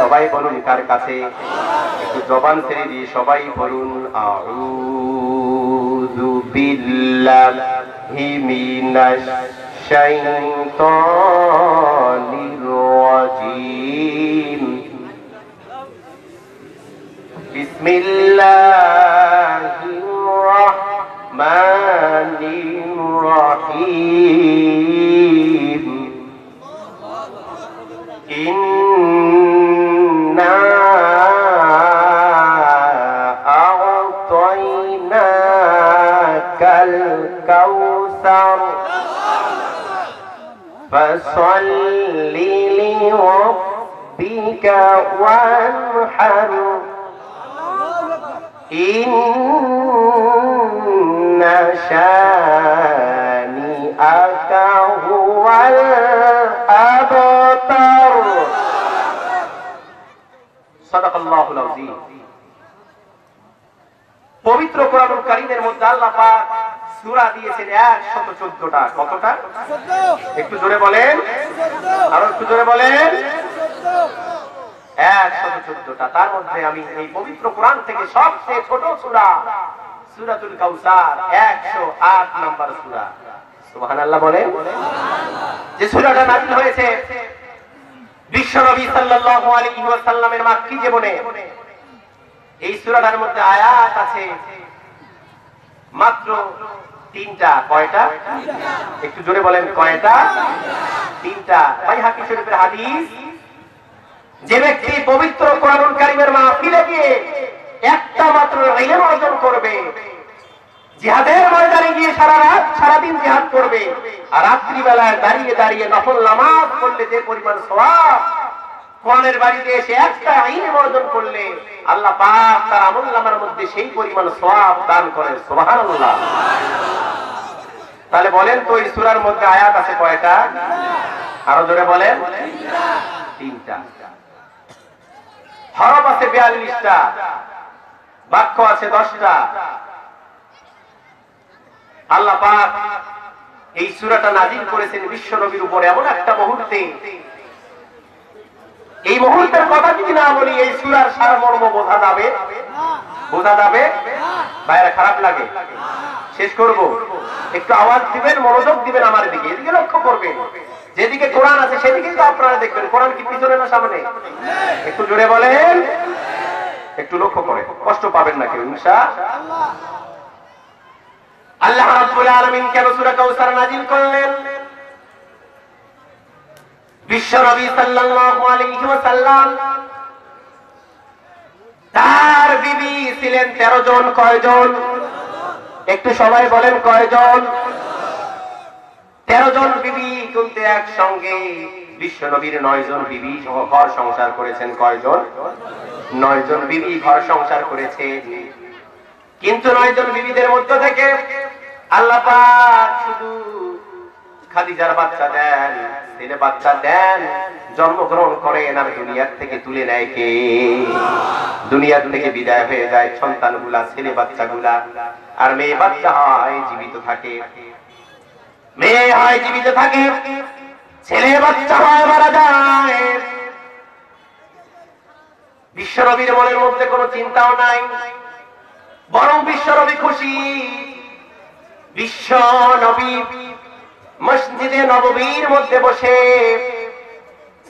সবাই বলুন কার কাছে? একটু জবান ছেড়ে দিয়ে সবাই বলুন, আউযু বিল্লাহি মিনাশ শাইতানির রাজীম। বিসমিল্লাহির রাহমানির রাহিম। ইন্না আ'তাইনাকাল কাউসার ফাসাল্লি লিরাব্বিকা ওয়ানহার ইন্না শানিআকা হুয়াল আবতার। সাদাকাল্লাহুল আযীম। পবিত্র কোরআনুল কারীমের মধ্যে আল্লাহ পাক সূরা দিয়েছেন 114টা। কতটা? একটু জোরে বলেন, আরো একটু জোরে বলেন। 114টা। তার মধ্যে আমি এই পবিত্র কোরআন থেকে সবচেয়ে ছোট সূরা সূরাতুল কাউসার 108 নম্বর সূরা। সুবহানাল্লাহ বলেন। যে সূরাটা নাযিল হয়েছে বিশ্বনবী সাল্লাল্লাহু আলাইহি ওয়াসাল্লামের মাক্কি জীবনে। এই সূরাটার মধ্যে আয়াত আছে মাত্র 3টা। কয়টা? একটু জোরে বলেন, কয়টা? 3টা। বাইহাকী শরীফের হাদিস, যে ব্যক্তি পবিত্র কোরআনুল কারীমের মাহফিলে গিয়ে একটা মাত্র ইলম অর্জন করবে, জিহাদের ময়দানে গিয়ে সারা রাত সারা দিন জিহাদ করবে, আর রাত্রি বেলায় দাঁড়িয়ে দাঁড়িয়ে নফল নামাজ পড়লে যে পরিমাণ সওয়াব, কোরআনের বাড়িতে এসে একটা ইলম অর্জন করলে আল্লাহ পাক তার আমলনামার মধ্যে সেই পরিমাণ সওয়াব দান করেন। সুবহানাল্লাহ। তাহলে বলেন তো এই সূরার মধ্যে আয়াত আছে কয়টা? আরো জোরে বলেন। 3টা। হরফ আছে 42টা, বাক্য আছে 10টা। আল্লাহ পাক এই সূরাটা নাযিল করেছেন বিশ্ব নবীর উপরে এমন একটা মুহূর্তে। এই মুহূর্তের কথা যদি না বলি এই সূরার সারমর্ম বোঝা যাবে? বোঝা যাবে? বাইরে খারাপ লাগে? শেষ করব। একটু আওয়াজ দিবেন, মনোযোগ দিবেন আমার দিকে, এদিকে লক্ষ্য করবেন। যেদিকে কোরআন আছে সেদিকেই তো আপনারা দেখবেন। কোরআন কি পিছনে না সামনে? একটু জোরে বলেন, একটু লক্ষ্য করে, কষ্ট পাবেন না কেউ ইনশাআল্লাহ। আল্লাহ রাব্বুল আলামিন কেন সূরা কাউসার নাযিল করলেন? বিশ্ব নবী সাল্লাল্লাহু আলাইহি ওয়াসাল্লাম তার বিবি ছিলেন 13 জন। কয়জন? একটু সবাই বলেন কয়জন? 13 জন বিবি কিন্তু একসঙ্গে বিশ্ব নবীর 9 জন বিবি সহ ঘর সংসার করেছেন। কয়জন? 9 জন বিবি ঘর সংসার করেছেন। কিন্তু 9 জন বিবিদের মধ্য থেকে আল্লাহ পাক শুধু খাদিজার বাচ্চা দেন, ছেলে বাচ্চা দেন, জন্মগ্রহণ করেন আর দুনিয়ার থেকে তুলে নেয় কে? দুনিয়ার থেকে বিদায় হয়ে যায় সন্তানগুলা, ছেলে বাচ্চাগুলা, আর মেয়ে বাচ্চা হয় জীবিত থাকে। মেয়ে হয় জীবিত থাকে, ছেলে বাচ্চা হয় মারা যায়। বিশ্বনবীর মনের মধ্যে কোনো চিন্তাও নাই, বরং বিশ্বনবী খুশি। বিশ্বনবী মসজিদে নববীর মধ্যে বসে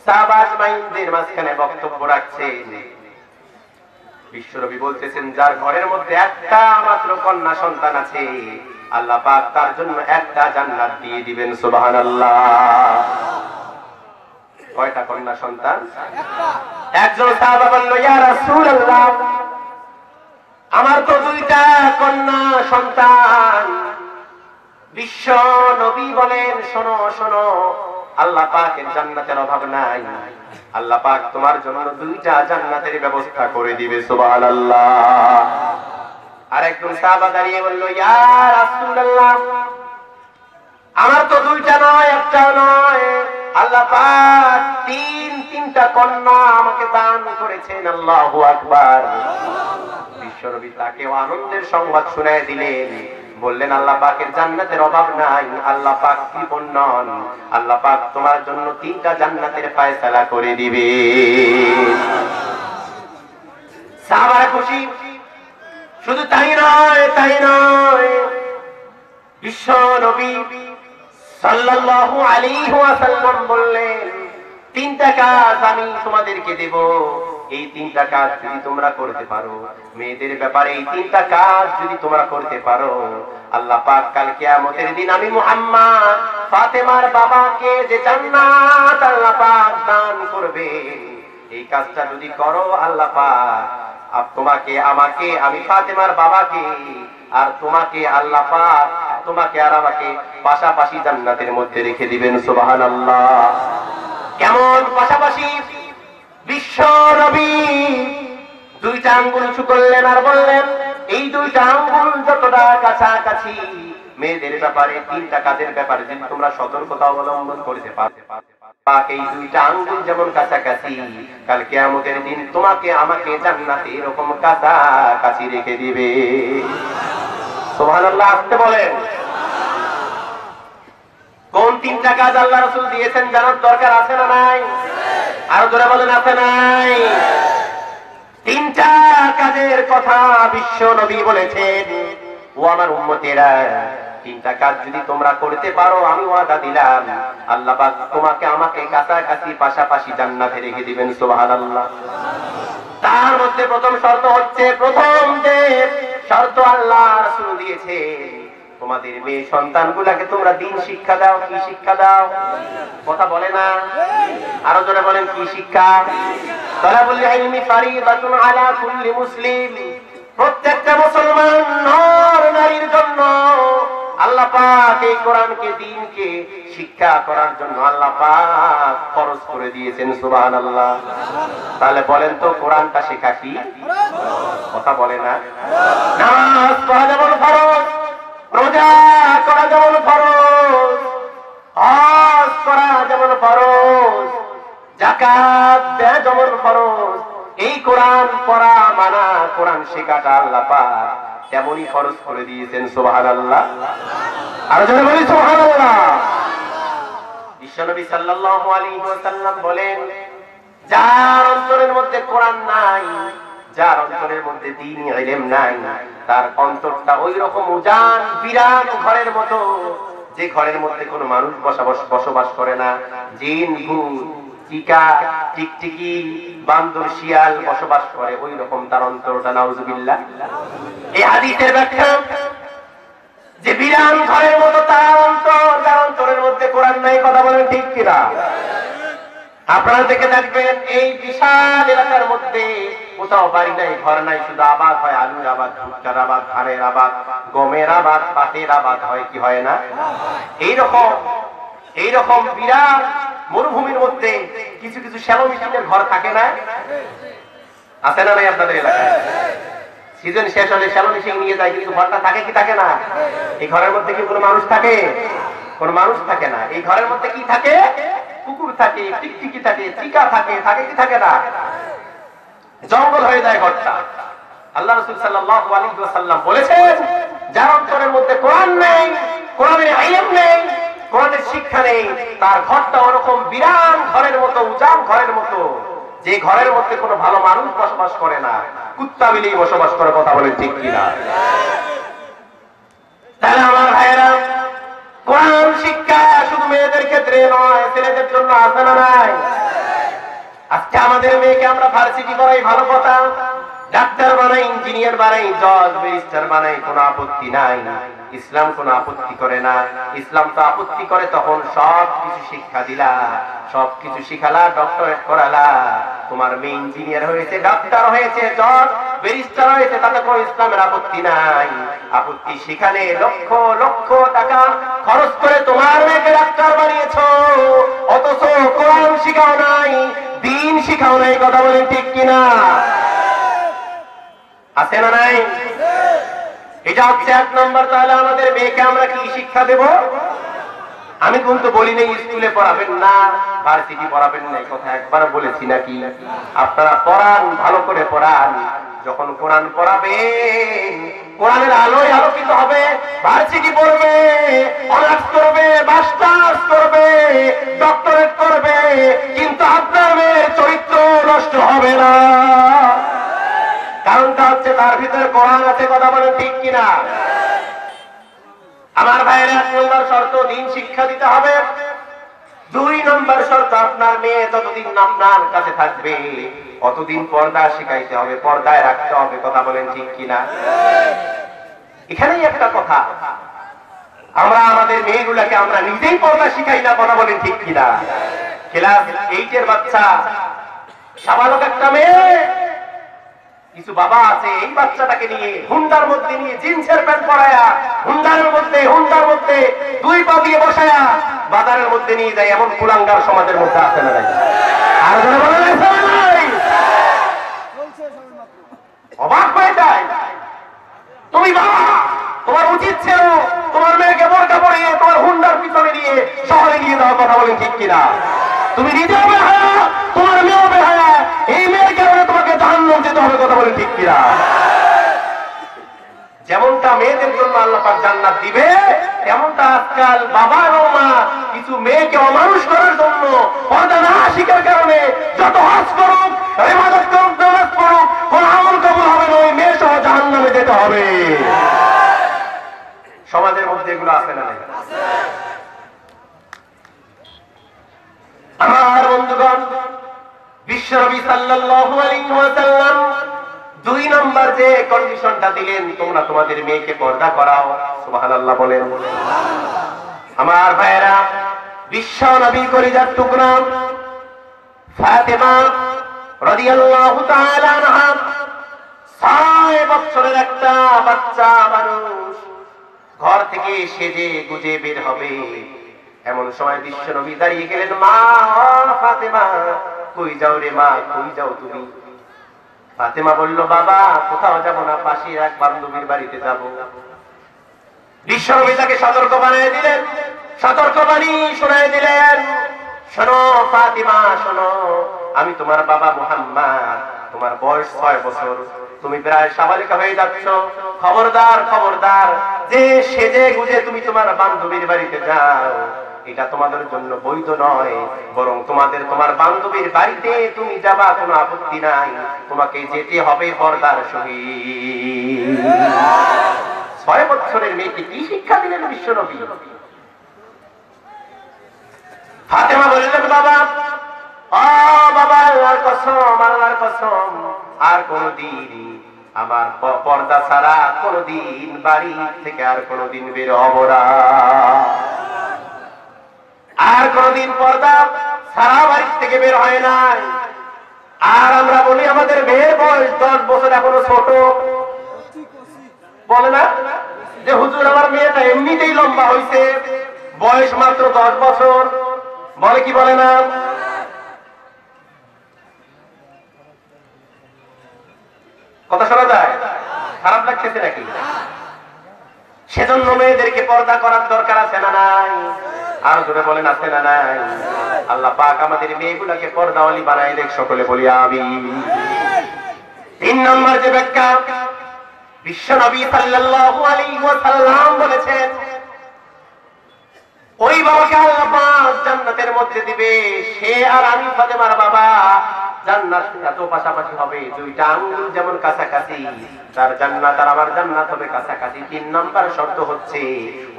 সাহাবা আজমাইনদের মাঝখানে বক্তব্য রাখছেন। বিশ্বনবী বলতেছেন, যার ঘরের মধ্যে একটা মাত্র কন্যা সন্তান আছে আল্লাহ পাক তার জন্য একটা জান্নাত দিয়ে দিবেন। সুবহানাল্লাহ। কয়টা কন্যা সন্তান? একজন সাহাবা বলল, ইয়া রাসূলুল্লাহ, আমার তো 2টা কন্যা সন্তান। বিশ্ব নবী বলেন, শোনো শোনো, আল্লাহ পাকের জান্নাতের অভাব নাই। আল্লাহ পাক তোমার জন্য 2টা জান্নাতের ব্যবস্থা করে দিবে। সুবহানাল্লাহ। আরেকজন সাহাবা দাঁড়িয়ে বলল, ইয়া রাসূলুল্লাহ, আমার তো 2টা নয়, একটাও নয়, আল্লাহ পাক 3টা কন্যা আমাকে দান করেছেন। আল্লাহু আকবার। বিশ্বনবী তাকে আনন্দের সংবাদ শোনায় দিলেন, বললেন, আল্লাহ পাকের জান্নাতের অভাব নাই, আল্লাহ পাক কৃপণ নন, আল্লাহ পাক তোমার জন্য 3টা জান্নাতের ফয়সালা করে দিবে। সাহাবারা খুশি। শুধু তাই নয়, তাই নয়, বিশ্ব নবী সাল্লাল্লাহু আলাইহি ওয়াসাল্লাম বললেন, 3টা কাজ আমি তোমাদেরকে দেব, এই 3টা কাজ যদি তোমরা করতে পারো, মেয়েদের ব্যাপারে এই 3টা কাজ যদি তোমরা করতে পারো, আল্লাহ পাক কাল কিয়ামতের দিন আমি মুহাম্মদ ফাতেমার বাবাকে যে জান্নাত আল্লাহ পাক দান করবে, এই কাজটা যদি করো আল্লাহ পাক তোমাকে আমাকে, আমি ফাতেমার বাবাকে আর তোমাকে আল্লাহ পাক তোমাকে আর আমাকে পাশাপাশি জান্নাতের মধ্যে রেখে দিবেন। সুবহানাল্লাহ। কেমন পাশাপাশি? বিশ্ব নবী দুইটা আঙ্গুল উঁচু করলেন আর বললেন, এই দুইটা আঙ্গুল যতটা কাছাকাছি, মেয়েদের ব্যাপারে তিনটা কাজের ব্যাপারে যদি তোমরা সতর্কতা অবলম্বন করতে পারো, এই দুইটা আঙ্গুল যেমন কাছাকাছি, কাল কিয়ামতের দিন তোমাকে আমাকে জান্নাতে এরকম কাছাকাছি রেখে দিবে। সুবহানাল্লাহ। আসতে বলেন। কোন তিনটা কাজ আল্লাহ রাসূল দিয়েছেন জানার দরকার আছে না নাই? আরো জোরে বলেন, আছে নাই? তিনটা কাজের কথা বিশ্ব নবী বলেছেন, ও আমার উম্মতেরা, তিনটা কাজ যদি তোমরা করতে পারো, আমি ওয়াদা দিলাম আল্লাহ পাক তোমাকে আমাকে কাছাকাছি পাশাপাশি জান্নাতে রেখে দিবেন। সুবহানাল্লাহ। তার মধ্যে প্রথম শর্ত হচ্ছে, প্রথম যে শর্ত আল্লাহ রাসূল দিয়েছে, তোমাদের মেয়ে সন্তানগুলোকে তোমরা দ্বীন শিক্ষা দাও। কি শিক্ষা দাও? কথা বলে না, আরো জোরে বলেন, কি শিক্ষা? তালাবুল ইলমি ফারিদাতুন আলা কুল্লি মুসলিম। প্রত্যেকটা মুসলমান নর নারীর জন্য আল্লাহ পাক এই কোরআনকে, দ্বীনকে শিক্ষা করার জন্য আল্লাহ পাক ফরজ করে দিয়েছেন। সুবহানাল্লাহ। তাহলে বলেন তো, কোরআনটা শেখা কি? কথা বলে না। নামাজ পড়া যেমন ফরজ, রোজা করা যেমন ফরজ, হজ করা যেমন ফরজ, যাকাত দেয়া যেমন ফরজ, এই কোরআন পড়া মানা, কোরআন শেখাটা আল্লাহ পাক তেমনই ফরজ করে দিয়েছেন। সুবহানাল্লাহ। আর যারা বলি সুবহানাল্লাহ। বিশ্বনবী সাল্লাল্লাহু আলাইহি ওয়াসাল্লাম বলেন, যার অন্তরের মধ্যে কোরআন নাই, যার অন্তরের মধ্যে দ্বীনি ইলম নাই, তার অন্তরটা ওই রকম উজান বিরাট ঘরের মতো, যে ঘরের মধ্যে কোনো মানুষ বসবাস করে না, জিন, ভূত, চিকা, টিকটিকি, বান্দর, শিয়াল বসবাস করে, ওই রকম তার অন্তরটা। নাউজুবিল্লাহ। এই হাদিসের ব্যাখ্যা যে বিরাট ঘরের মতো তার অন্তর, তার অন্তরের মধ্যে কোরআন নাই। কথা বলেন ঠিক কিনা? আপনারা দেখে থাকবেন, এই বিশাল এলাকার মধ্যে কোথাও বাড়ি নাই, ঘর নাই, শুধু আবাদ হয়, আলুর আবাদ, ভুট্টার আবাদ, ধানের আবাদ, গমের আবাদ, পাটের আবাদ হয় কি হয় না? এইরকম বিরাট মরুভূমির মধ্যে কিছু কিছু শ্যালো মেশিনের ঘর থাকে না? আছে না নাই আপনাদের এলাকায়? সিজন শেষ হলে শ্যালো মেশিন নিয়ে যায়, কিন্তু ঘরটা থাকে কি থাকে না? এই ঘরের মধ্যে কি কোনো মানুষ থাকে? কোনো মানুষ থাকে না। এই ঘরের মধ্যে কি থাকে? কুকুর থাকে, টিকটিকি থাকে, চিকা থাকে, থাকে কি থাকে না? জঙ্গল হয়ে যায় ঘরটা। আল্লাহ রাসূল সাল্লাল্লাহু আলাইহি ওয়াসাল্লাম বলেছেন, যার অন্তরের মধ্যে কোরআন নেই, কোরআনের ইলম নেই, কোরআনের শিক্ষা নেই, তার ঘরটা ওরকম বিরাট ঘরের মতো, উজান ঘরের মতো, যে ঘরের মধ্যে কোনো ভালো মানুষ বসবাস করে না, কুত্তা বিলাই বসবাস করে। কথা বলেন ঠিক কিনা? তাহলে আমার ভাইয়েরা, কোরআন শিক্ষা শুধু মেয়েদের ক্ষেত্রে নয়, ছেলেদের জন্য আছে না নাই? আজকে আমাদের মেয়েকে আমরা ভার্সিটি পড়াই, ভালো কথা, ডাক্তার বানাই, ইঞ্জিনিয়ার বানাই, জজ, ব্যারিস্টার বানাই, কোনো আপত্তি নাই। ইসলাম কোনো আপত্তি করে না। ইসলাম তো আপত্তি করে তখন সব কিছু শিক্ষা দিলা, সব কিছু শিখালা, ডক্টরেট করালা, তোমার মেয়ে ইঞ্জিনিয়ার হয়েছে, ডাক্তার হয়েছে, জজ, ব্যারিস্টার হয়েছে, তাতে কোনো ইসলামের আপত্তি নাই। আপত্তি সেখানে লক্ষ লক্ষ টাকা খরচ করে তোমার মেয়েকে ডাক্তার বানিয়েছো, অথচ কোরআন শিখাও নাই, দ্বীন শিখাও নাই। কথা বলেন ঠিক কিনা? আছে না নাই? এটা হচ্ছে এক নম্বর। তাহলে আমাদের মেয়েকে আমরা কি শিক্ষা দেব? আমি কিন্তু বলি নাই স্কুলে পড়াবেন না, ভার্সিটি পড়াবেন না, কথা একবার বলেছি নাকি? আপনারা পড়ান, ভালো করে পড়ান। যখন কোরআন পড়াবেন, কোরআনের আলোয় আলোকিত হবে, ভার্সিটি পড়বে, অনার্স করবে, মাস্টার্স করবে, ডক্টরেট করবে, কিন্তু আপনার মেয়ের চরিত্র নষ্ট হবে না। কারণটা হচ্ছে তার ভিতরে কোরআন আছে। কথা বলেন ঠিক কিনা? আমার ভাইয়ের এক নম্বর শর্ত, দ্বীন শিক্ষা দিতে হবে। দুই নম্বর শর্ত, আপনার মেয়ে যতদিন আপনার কাছে থাকবে অতদিন পর্দা শিখাইতে হবে, পর্দায় রাখতে হবে। কথা বলেন ঠিক কিনা? এখানেই একটা কথা, আমরা আমাদের মেয়েগুলাকে আমরা নিজেই পর্দা শিখাই না। কথা বলেন ঠিক কিনা? ক্লাস 8 এর বাচ্চা, সাবালক একটা মেয়ে, কিছু বাবা আছে এই বাচ্চাটাকে নিয়ে হুন্ডার মধ্যে নিয়ে জিন্সের প্যান্ট পরায়া হুন্ডার মধ্যে দুই পা দিয়ে বসায়া বাজারের মধ্যে নিয়ে যায়, এমন কুলাঙ্গার সমাজের মধ্যে আছে না নাই? আর যারা বলেন নাই, অবাক হয়ে যায়। তুমি বাবা, তোমার উচিত ছিল তোমার মেয়েকে বোরকা পরিয়ে তোমার হুন্ডার পিছনে নিয়ে শহরে নিয়ে যাওয়ার কথা বলেন, ঠিক কিনা? তুমি নিজেও বেহায়া, তোমার মেয়েও বেহায়া, এই মেয়ের কারণে তোমাকে জাহান্নাম যেতে হবে, কথা বলেন, ঠিক কিনা? যেমনটা মেয়েদের জন্য আল্লাহ পাক জান্নাত দিবে, তেমনটা আজকাল বাবা এবং মা কিছু মেয়েকে অমানুষ করার জন্য পর্দা না শিখার কারণে যত হজ করুক, ইবাদত করুক, নামাজ পড়ুক, কোন আমল কবুল হবে না, ওই মেয়ে সহ জাহান্নামে যেতে হবে। সমাজের মধ্যে এগুলো আছে না? আমার বন্ধুগণ, বিশ্বনবী সাল্লাল্লাহু আলাইহি ওয়াসাল্লাম 2 নম্বর যে কন্ডিশনটা দিলেন, তোমরা তোমাদের মেয়েকে পর্দা করাও। সুবহানাল্লাহ বলেন। আমার ভাইয়েরা, বিশ্বনবী কলিজার টুকরা ফাতেমা রাদিয়াল্লাহু তাআলা আনহা 6 বছরের একটা বাচ্চা মানুষ ঘর থেকে সেজে গুজে বের হবে, এমন সময় বিশ্বনবী দাঁড়িয়ে গেলেন, মা ফাতেমা, কই যাও রে মা, কই যাও তুমি? ফাতেমা বলল, বাবা কোথাও যাব না, পাশের এক বান্ধবীর বাড়িতে যাব। বিশ্বনবী তাকে সতর্কবাণী শোনায় দিলেন, শোনো ফাতেমা, শোনো, আমি তোমার বাবা মুহাম্মদ, তোমার বয়স 6 বছর, তুমি প্রায় সাবালিকা হয়ে যাচ্ছ, খবরদার, যে সেজে গুজে তুমি তোমার বান্ধবীর বাড়িতে যাও, এটা তোমাদের জন্য বৈধ নয়, বরং তোমার বান্ধবীর বাড়িতে তুমি যাবা, কোনো আপত্তি নাই, তোমাকে যেতে হবে পর্দার সহিত। 6 বছরের মেয়েকে কি শিক্ষা দিলেন বিশ্বনবী? ফাতেমা বললেন, বাবা, আল্লাহর কসম, আর কোনদিন আমার পর্দা ছাড়া কোনদিন বাড়ি থেকে আর কোনদিন বের হব না, আর কোনদিন পর্দা ছাড়া বাড়ি থেকে বের হয় নাই। আর আমরা বলি আমাদের মেয়ের বয়স 10 বছর, এখনো ছোট, বলে না যে হুজুর আমার মেয়েটা এমনিতেই লম্বা হয়েছে, বয়স মাত্র 10 বছর, বলে কি বলে না? কথা শোনা যায়? খারাপ লাগছে নাকি? সেজন্য মেয়েদেরকে পর্দা করার দরকার আছে না নাই? আর জোরে বলেন, আছে না নাই? আল্লাহ পাক আমাদের মেয়েগুলোকে পর্দাওয়ালি বানায় দেখ, সকলে বলি আমিন। 3 নম্বর যে ব্যাখ্যা, বিশ্বনবী সাল্লাল্লাহু আলাইহি ওয়াসাল্লাম বলেছেন, ওই বাবাকে আল্লাহ পাক জান্নাতের মধ্যে দিবে, সে আর আমি ফাতেমার বাবা জান্নাত এত পাশাপাশি হবে, 2টা আঙ্গুল যেমন কাছাকাছি, তার জান্নাত আর আমার জান্নাত হবে কাছাকাছি। 3 নম্বর শর্ত হচ্ছে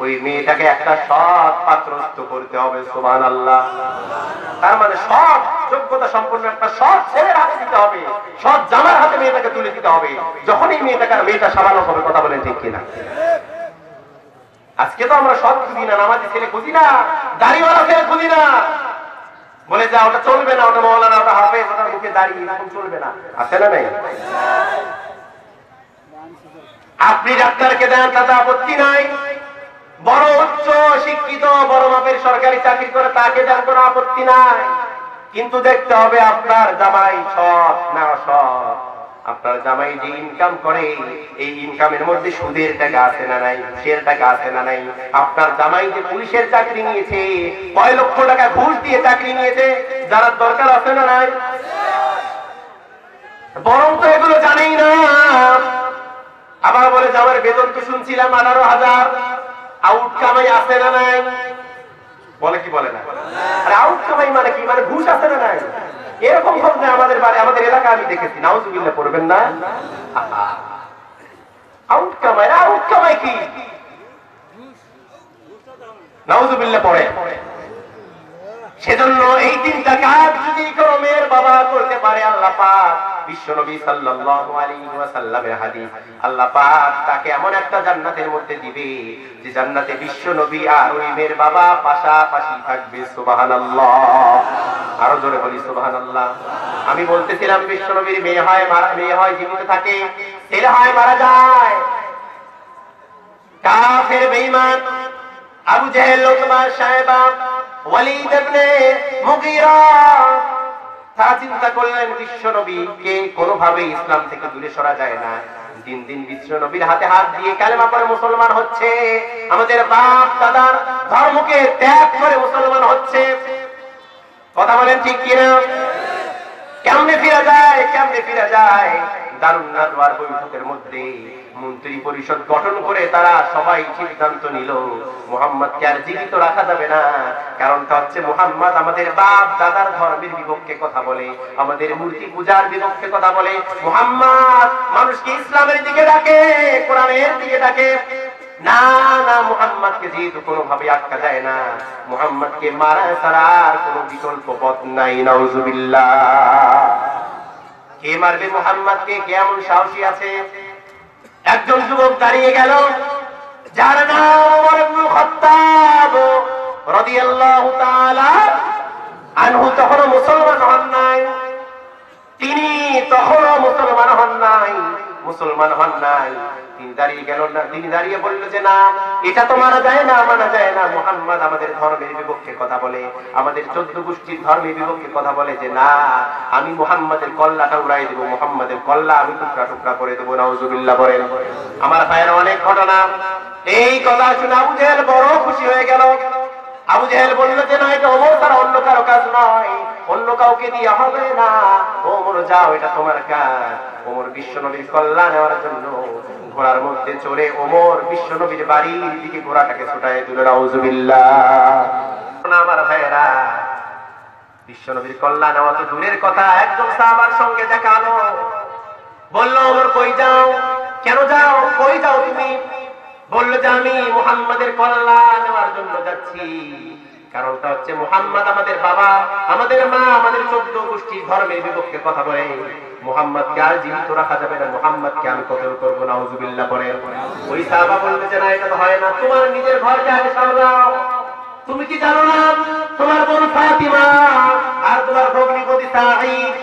ওই মেয়েটাকে একটা সৎ পাত্রস্থ করতে হবে। সুবহানাল্লাহ। তার মানে সৎ যোগ্যতা সম্পন্ন একটা সৎ ছেলের হাতে দিতে হবে, সৎ জামার হাতে মেয়েটাকে তুলে দিতে হবে, যখনই মেয়েটা সাবালক হবে, কথা বলেন ঠিক কিনা? আজকে তো আমরা সৎ খুঁজি না, নামাজি ছেলে খুঁজি না, দাড়িওয়ালা ছেলে খুঁজি না, বলে যা ওটা চলবে না, ওটা মাওলানা, ওটা হাফেজ, ওটার মুখে দাড়ি, এরকম চলবে না, আছে না নাই? আপনি ডাক্তারকে দেন, তাতে আপত্তি নাই, বড় উচ্চ শিক্ষিত বড় মাপের সরকারি চাকরি করে তাকে দেন, কোনো আপত্তি নাই, কিন্তু দেখতে হবে আপনার জামাই সৎ না অসৎ। আপনার জামাই যে ইনকাম করে, এই ইনকামের মধ্যে সুদের টাকা আছে না নাই, ঘুষের টাকা আছে না নাই? আপনার জামাই যে পুলিশের চাকরি নিয়েছে, কয় লক্ষ টাকা ঘুষ দিয়ে চাকরি নিয়েছে, জানার দরকার আছে না নাই? বরং তো এগুলো জানেই না। আবার বলে যে আমার বেতন তো শুনছিলাম 18,000, আউট কামাই আছে না নাই? বলে কি বলে না? আরে আউট কামাই মানে কি? মানে ঘুষ আছে না নাই? এরকম ঘটনা আমাদের বাড়ি, আমাদের এলাকা আমি দেখেছি। নাউজুবিল্লাহ পড়বেন না? আউট কামাই কি? নাউজুবিল্লাহ পড়ে। সেজন্য এই 3টা কাজ যদি কোনো মেয়ের বাবা করতে পারে, আল্লাহ পাক বিশ্বনবী সাল্লাল্লাহু আলাইহি ওয়াসাল্লামের হাদিস, আল্লাহ পাক তাকে এমন একটা জান্নাতের মধ্যে দিবে যে জান্নাতে বিশ্বনবী আর ওই মেয়ের বাবা পাশাপাশি থাকবে। সুবহানাল্লাহ, আরো জোরে বলি সুবহানাল্লাহ। আমি বলতেছিলাম বিশ্বনবীর মেয়ে হয় জীবিত থাকে, ছেলে হয় মারা যায়। কাফের বেঈমান আবু জেহেল, উতবা, শায়বা, ওয়ালিদ ইবনে মুগীরা তারা চিন্তা করলেন বিশ্বনবীকে কোনোভাবে ইসলাম থেকে দূরে সরা যায় না। দিন দিন বিশ্বনবীর হাতে হাত দিয়ে কালেমা পড়ে মুসলমান হচ্ছে, আমাদের বাপ দাদার ধর্মকে ত্যাগ করে মুসলমান হচ্ছে। কথা বলেন ঠিক কিনা? কেমনে ফিরা যায়? দারুন নাদওয়ার বৈঠকের মধ্যে মন্ত্রী পরিষদ গঠন করে তারা সবাই সিদ্ধান্ত নিল মুহাম্মদকে আর জীবিত রাখা যাবে না। কারণটা হচ্ছে মুহাম্মদ আমাদের বাপ দাদার ধর্মের বিপক্ষে কথা বলে, আমাদের মূর্তি পূজার বিপক্ষে কথা বলে। মুহাম্মদ মানুষকে ইসলামের দিকে ডাকে, কোরআনের দিকে ডাকে। না না, মুহাম্মদকে যেহেতু কোনোভাবে আটকা যায় না, মুহাম্মদকে মারা ছাড়া আর কোনো বিকল্প পথ নাই। নাউজুবিল্লাহ। কে মারবে মুহাম্মদকে? কেমন সাহসী আছে? একজন যুবক দাঁড়িয়ে গেল, যার নাম ওমর ইবনে খাত্তাব রাদিয়াল্লাহু তাআলা আনহু। তখনও মুসলমান হন নাই, তিনি তখনও মুসলমান হন নাই। তিনি দাঁড়িয়ে গেল না, তিনি দাঁড়িয়ে বলল যে না, এটা তো মানা যায় না। মুহাম্মদ আমাদের ধর্মের বিপক্ষে কথা বলে, আমাদের 14 গোষ্ঠীর ধর্মের বিপক্ষে কথা বলে যে না, আমি মুহাম্মাদের কল্লাটা উড়াই দেব, মুহাম্মাদের কল্লা আমি টুকরা টুকরা করে দেব। নাউজুবিল্লাহ বলেন। আমার ভাইয়েরা, অনেক ঘটনা। এই কথা শুনে আবু জেহেল বড় খুশি হয়ে গেল। আবু জেহেল বলল যে না, এটা ওমর তার অন্য কারো কাজ নয়, অন্য কাউকে দিয়ে হবে না। ওমর যাও, এটা তোমার কাজ। ওমর বিশ্বনবীর কল্যাণ নেওয়ার জন্য ঘোড়ার মধ্যে চড়ে ওমর বিশ্বনবীর বাড়ির দিকে ঘোড়াটাকে ছুটায় দিল। নাউজুবিল্লাহ। আমার ভাইয়েরা, বিশ্বনবীর কল্যাণ নেওয়া তো দূরের কথা, একজন সাহাবার সঙ্গে দেখা হলো। বলল, ওমর কই যাও? কেন যাও? কই যাও তুমি? বলল যে আমি মুহাম্মাদের কল্যাণ নেওয়ার জন্য যাচ্ছি। কারণটা হচ্ছে মুহাম্মদ আমাদের বাবা, আমাদের মা, আমাদের 14 গোষ্ঠীর ধর্মের বিপক্ষে কথা বলে। মুহাম্মদকে আর জীবিত রাখা যাবে না, মুহাম্মদকে আমি কতল করব। নাউজুবিল্লাহ পড়ে। ওই সাহাবা বলল যে না, এটা তো হয় না, তোমার নিজের ঘরকে আগে সামলাও। তুমি কি জানো না, তোমার বোন ফাতিমা আর তোমার ভগ্নিপতি সাঈদ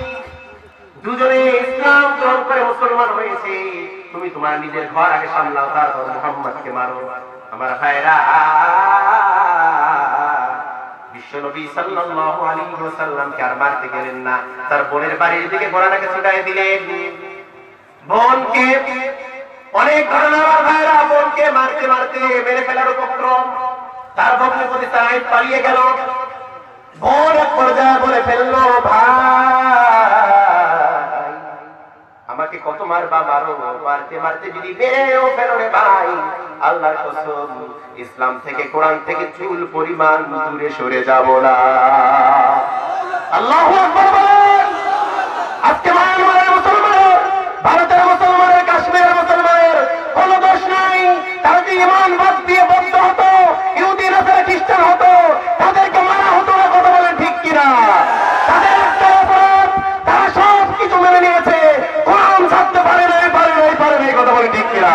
দুজনে ইসলাম গ্রহণ করে মুসলমান হয়েছে। তুমি তোমার নিজের ঘর আগে সামলাও, তারপর মুহাম্মদকে মারো। আমার ভাইরা, বিশ্বনবী সাল্লাল্লাহু আলাইহি ওয়াসাল্লামকে আর মারতে গেলেন না, তার বোনের বাড়ির দিকে ঘোড়াটাকে ছুটাই দিলেন। বোনকে অনেক ঘটনা, আমার ভাইরা, বোনকে মারতে মারতে মেরে ফেলার উপক্রম। তার ভগ্নিপতি সাঈদ পালিয়ে গেল। বোন এক পর্যায়ে বলে ফেললো, ভাই আমাকে কত মারবা, মারো। মারতে মারতে যদি মেরেও ফেলো রে ভাই, আল্লাহর কসম ইসলাম থেকে, কোরআন থেকে চুল পরিমাণ দূরে সরে যাব না। আল্লাহু আকবার বলেন। আজকে মায়ানমারের মুসলমানের, ভারতের মুসলমানের, কাশ্মীরের মুসলমানের কোনো দোষ নাই। তারা যে ঈমান বাদ দিয়ে বদ্ধ হতো, ইহুদি নাসারা খ্রিস্টান হতো, তাদেরকে মারা হতো না। কথা বলেন ঠিক কিনা? তাদের একটা অপরাধ, তারা সব কিছু মেনে নিয়েছে, কোরআন ছাড়তে পারে নাই। কথা বলেন ঠিক কিনা?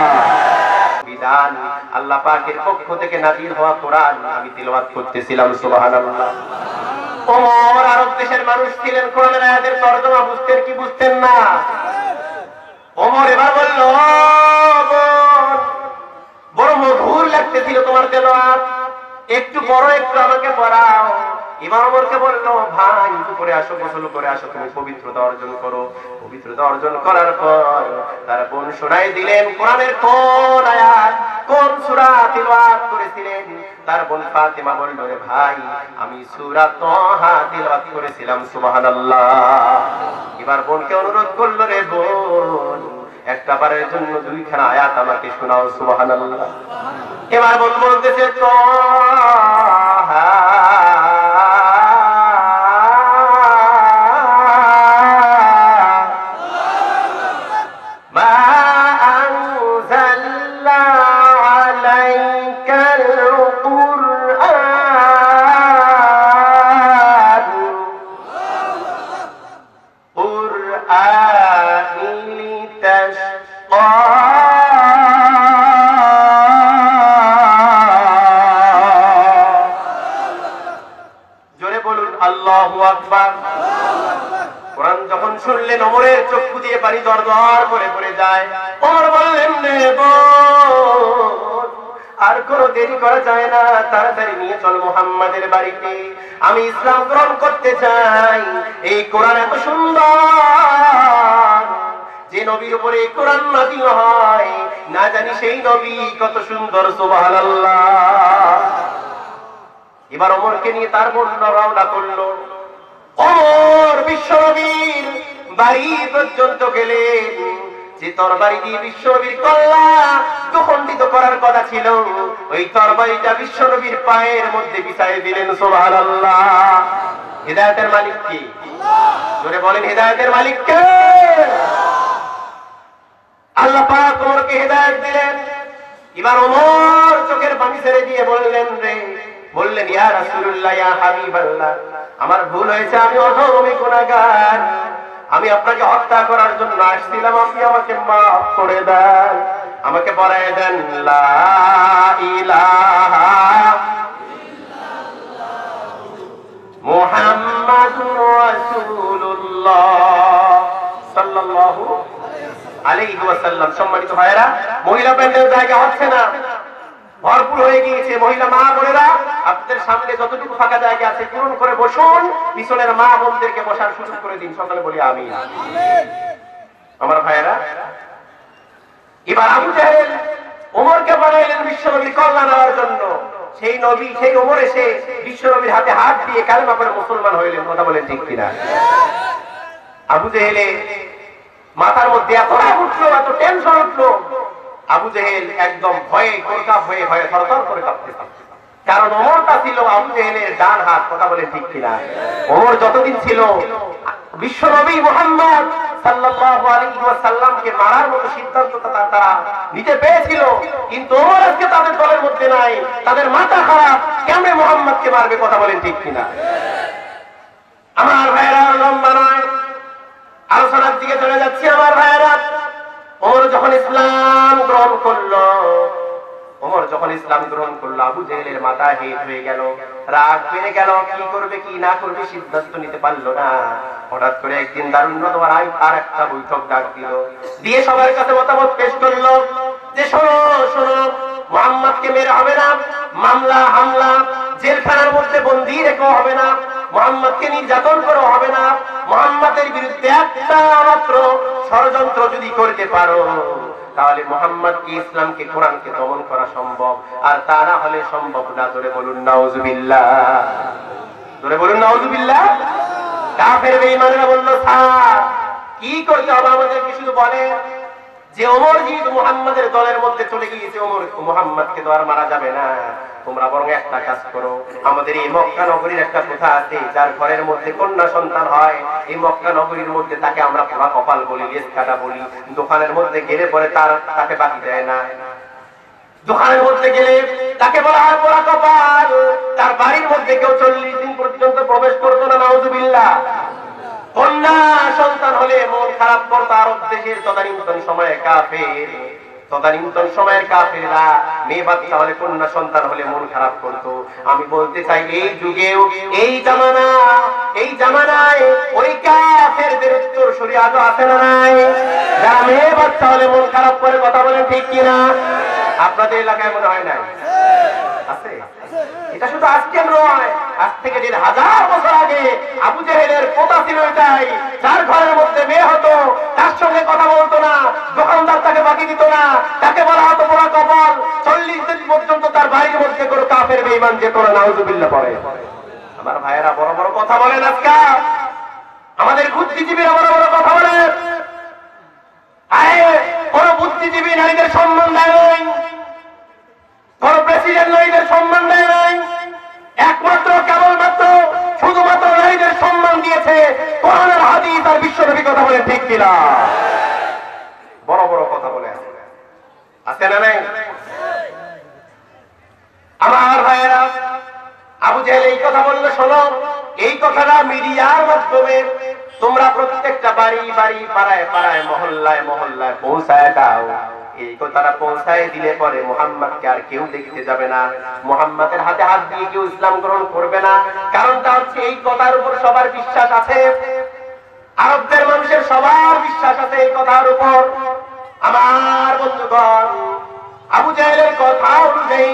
বিধান আল্লাহ পাকের পক্ষ থেকে নাযিল হওয়া কোরআন আমি তিলাওয়াত করতেছিলাম। সুবহানাল্লাহ। ওমর আরব দেশের মানুষ ছিলেন, কোরআনের আয়াতের তরজমা বুঝতেন কি বুঝতেন না? ওমর এবার বলল, বড় মধুর লাগতেছিল তোমার তেলাওয়াত, একটু বড় একটু আমাকে পড়াও। এবার ওমরকে বলল, ভাই উপরে আসো, গোসল করে আসো, তুমি পবিত্রতা অর্জন করো। পবিত্রতা অর্জন করার পর তার বোন শোনাই দিলেন কোরআনের কোন আয়াত, কোন সূরা তিলাওয়াত করেছিলেন। তার বোন ফাতিমা বলল, রে ভাই আমি সূরা তাহা তিলাওয়াত করেছিলাম। সুবহানাল্লাহ। এবার বোনকে অনুরোধ করল, রে বোন একটা বারের জন্য 2খানা আয়াত আমাকে শোনাও। সুবহানাল্লাহ। এবার বোন বলতেছে, তাহা আল্লাহু আকবার। কোরআন যখন শুনলেন ওমরের চক্ষু দিয়ে পানি দরদর করে পড়ে যায়। ওমর বললেন, রে বোন, আর কোনো দেরি করা যায় না, তাড়াতাড়ি নিয়ে চল মুহাম্মাদের বাড়িতে, আমি ইসলাম গ্রহণ করতে চাই। এই কোরআন এত সুন্দর, যে নবীর উপরে এই কোরআন নাযিল হয় না জানি সেই নবী কত সুন্দর, সুবহানাল্লাহ। এবার ওমরকে নিয়ে তার বোন রওনা করলো। ওমর বিশ্বনবীর বাড়ি পর্যন্ত গেলেন। যে তরবারি দিয়ে বিশ্বনবীর কল্লা দুখণ্ডিত করার কথা ছিল, ওই তরবারিটা বিশ্বনবীর পায়ের মধ্যে বিছাই দিলেন, সুবহানাল্লাহ। হিদায়াতের মালিক কে? জোরে বলেন, হিদায়াতের মালিক কে? আল্লাহ পাক ওমরকে হিদায়াত দিলেন। এবার ওমর চোখের পানি ছেড়ে দিয়ে বললেন, ইয়া রাসূলুল্লাহ, ইয়া হাবিবাল্লাহ, আমার ভুল হয়েছে, আমি অধম গুনাহগার, আমি আপনাকে হত্যা করার জন্য আসছিলাম, আপনি আমাকে মাফ করে দেন, আমাকে পড়ায় দেন লা ইলাহা মুহাম্মাদুর রাসূলুল্লাহ সাল্লাল্লাহু আলাইহি ওয়াসাল্লাম। সম্মানিত ভাইরা, মহিলা প্যান্ডেল জায়গা হচ্ছে না, ভরপুর হয়ে গিয়েছে। মহিলা মা বোনেরা, আপনাদের সামনে যতটুকু ফাঁকা জায়গা আছে পূরণ করে বসুন, পিছনের মা বোনদেরকে বসার সুযোগ করে দিন। সকালে বলি আমিন। আমার ভাইরা, এবার আবু জাহেল ওমরকে বানাইলেন বিশ্বনবীর কল্যাণ নেওয়ার জন্য। সেই নবী, সেই ওমর এসে বিশ্বনবীর হাতে হাত দিয়ে কালেমা পড়ে মুসলমান হইলেন। কথা বলেন ঠিক কিনা? আবু জাহেলে মাথার মধ্যে এত রাগ উঠলো, এত টেনশন উঠলো, আবু জেহেল একদম ভয়ে গোরকাপ হয়ে ভয়ে থরথর করে কাঁপতেছে। কারণ ওমরটা ছিল আবু জেহেলের ডান হাত। কথা বলেন ঠিক কিনা? ওমর যতদিন ছিল বিশ্বনবী মুহাম্মদ সাল্লাল্লাহু আলাইহি ওয়াসাল্লামকে মারার মতো সিদ্ধান্ত তারা নিতে পেরেছিল, কিন্তু ওমর আজকে তাদের দলের মধ্যে নাই, তাদের মাথা খারাপ, কেমনে মুহাম্মদকে মারবে? কথা বলেন ঠিক কিনা? আমার ভাইরা, লম্বা নয়, আলোচনার দিকে চলে যাচ্ছি। আমার ভাইরা, ওমর যখন ইসলাম গ্রহণ করলো, আবু জেহেলের মাথা হেট হয়ে গেল, রাগ বেড়ে গেল, কি করবে কি না করবে সিদ্ধান্ত নিতে পারলো না। হঠাৎ করে একদিন দারুণ আর একটা বৈঠক ডাক দিয়ে সবার কাছে মতামত পেশ করলো যে শোনো, মুহাম্মদকে মেরে হবে না, মামলা হামলা জেলখানার মধ্যে বন্দী রেখে হবে না, মুহাম্মদকে নির্যাতন করে হবে না, মুহাম্মদের বিরুদ্ধে একটা মাত্র ষড়যন্ত্র যদি করতে পারো তাহলে মুহাম্মদকে, ইসলামকে, কোরআনকে দমন করা সম্ভব, আর তা না হলে সম্ভব না। জোরে বলুন নাউজুবিল্লাহ, জোরে বলুন নাউজুবিল্লাহ। কাফের বেঈমানেরা বলল, স্যার কি করতে হবে আমাদেরকে শুধু বলেন। যে ওমর যেহেতু মুহাম্মাদের দলের মধ্যে চলে গিয়েছে, মুহাম্মদকে তো আর মারা যাবে না, তোমরা বরং একটা কাজ করো। আমাদের এই মক্কা নগরীর একটা প্রথা আছে, যার ঘরের মধ্যে কন্যা সন্তান হয়, এই মক্কা নগরীর মধ্যে তাকে আমরা পোড়া কপাল বলি, লেজ কাটা বলি। দোকানের মধ্যে গেলে পরে তাকে বাকি দেয় না, দোকানের মধ্যে গেলে তাকে বলা হয় পোড়া কপাল। তার বাড়ির মধ্যে কেউ 40 দিন পর্যন্ত প্রবেশ করতো না, নাউজুবিল্লাহ। কন্যা সন্তান হলে মন খারাপ করতো আরব দেশের তদানীন্তন সময়ের কাফেররা মেয়ে বাচ্চা হলে, কন্যা সন্তান হলে মন খারাপ করতো। আমি বলতে চাই, এই যুগেও এই জামানায় ওই কাফেরদের উত্তর সূরি আজও আছে না নাই? যারা মেয়ে বাচ্চা হলে মন খারাপ করে, কথা বলেন ঠিক কিনা? আপনাদের এলাকায় মনে হয় নাই? আছে। এটা শুধু আজকে নয়, আজ থেকে 1000 বছর আগে আবু জেহেলের পোতা ছিল এটাই। যার ঘরের মধ্যে মেয়ে হতো, তার সঙ্গে কথা বলতো না, দোকানদার তাকে বাকি দিত না, তাকে বলা হতো পোড়া কপাল। 40 দিন পর্যন্ত তার বাড়ির মধ্যে কোনো কাফের বেঈমান যেত না, নাউজুবিল্লাহ পড়ে। আমার ভাইয়েরা বড় বড় কথা বলেন, আজকে আমাদের বুদ্ধিজীবীরা বড় বড় কথা বলেন। কোন বুদ্ধিজীবী নারীদের সম্মান দেয় নাই, কোন প্রেসিডেন্ট নারীদের সম্মান দেয় নাই, একমাত্র কেবলমাত্র শুধুমাত্র নারীদের সম্মান দিয়েছে কোরআনের হাদিস আর বিশ্বনবী। কথা বলে ঠিক কিনা? বড় বড় কথা বলে আছে না নাই? আমার ভাইয়েরা, আবু জেহেল এই কথা বললে, শোনো, এই কথাটা মিডিয়ার মাধ্যমে তোমরা প্রত্যেকটা বাড়ি বাড়ি, পাড়ায় পাড়ায়, মহল্লায় মহল্লায় পৌঁছায় দাও। এই কথাটা পৌঁছায় দিলে পরে মুহাম্মদকে আর কেউ দেখতে যাবে না, মুহাম্মদের হাতে হাত দিয়ে কেউ ইসলাম গ্রহণ করবে না। কারণটা হচ্ছে এই কথার উপর সবার বিশ্বাস আছে, আরবদের মানুষের সবার বিশ্বাস আছে এই কথার উপর। আমার বন্ধুগণ, আবু জাহেলের কথা অনুযায়ী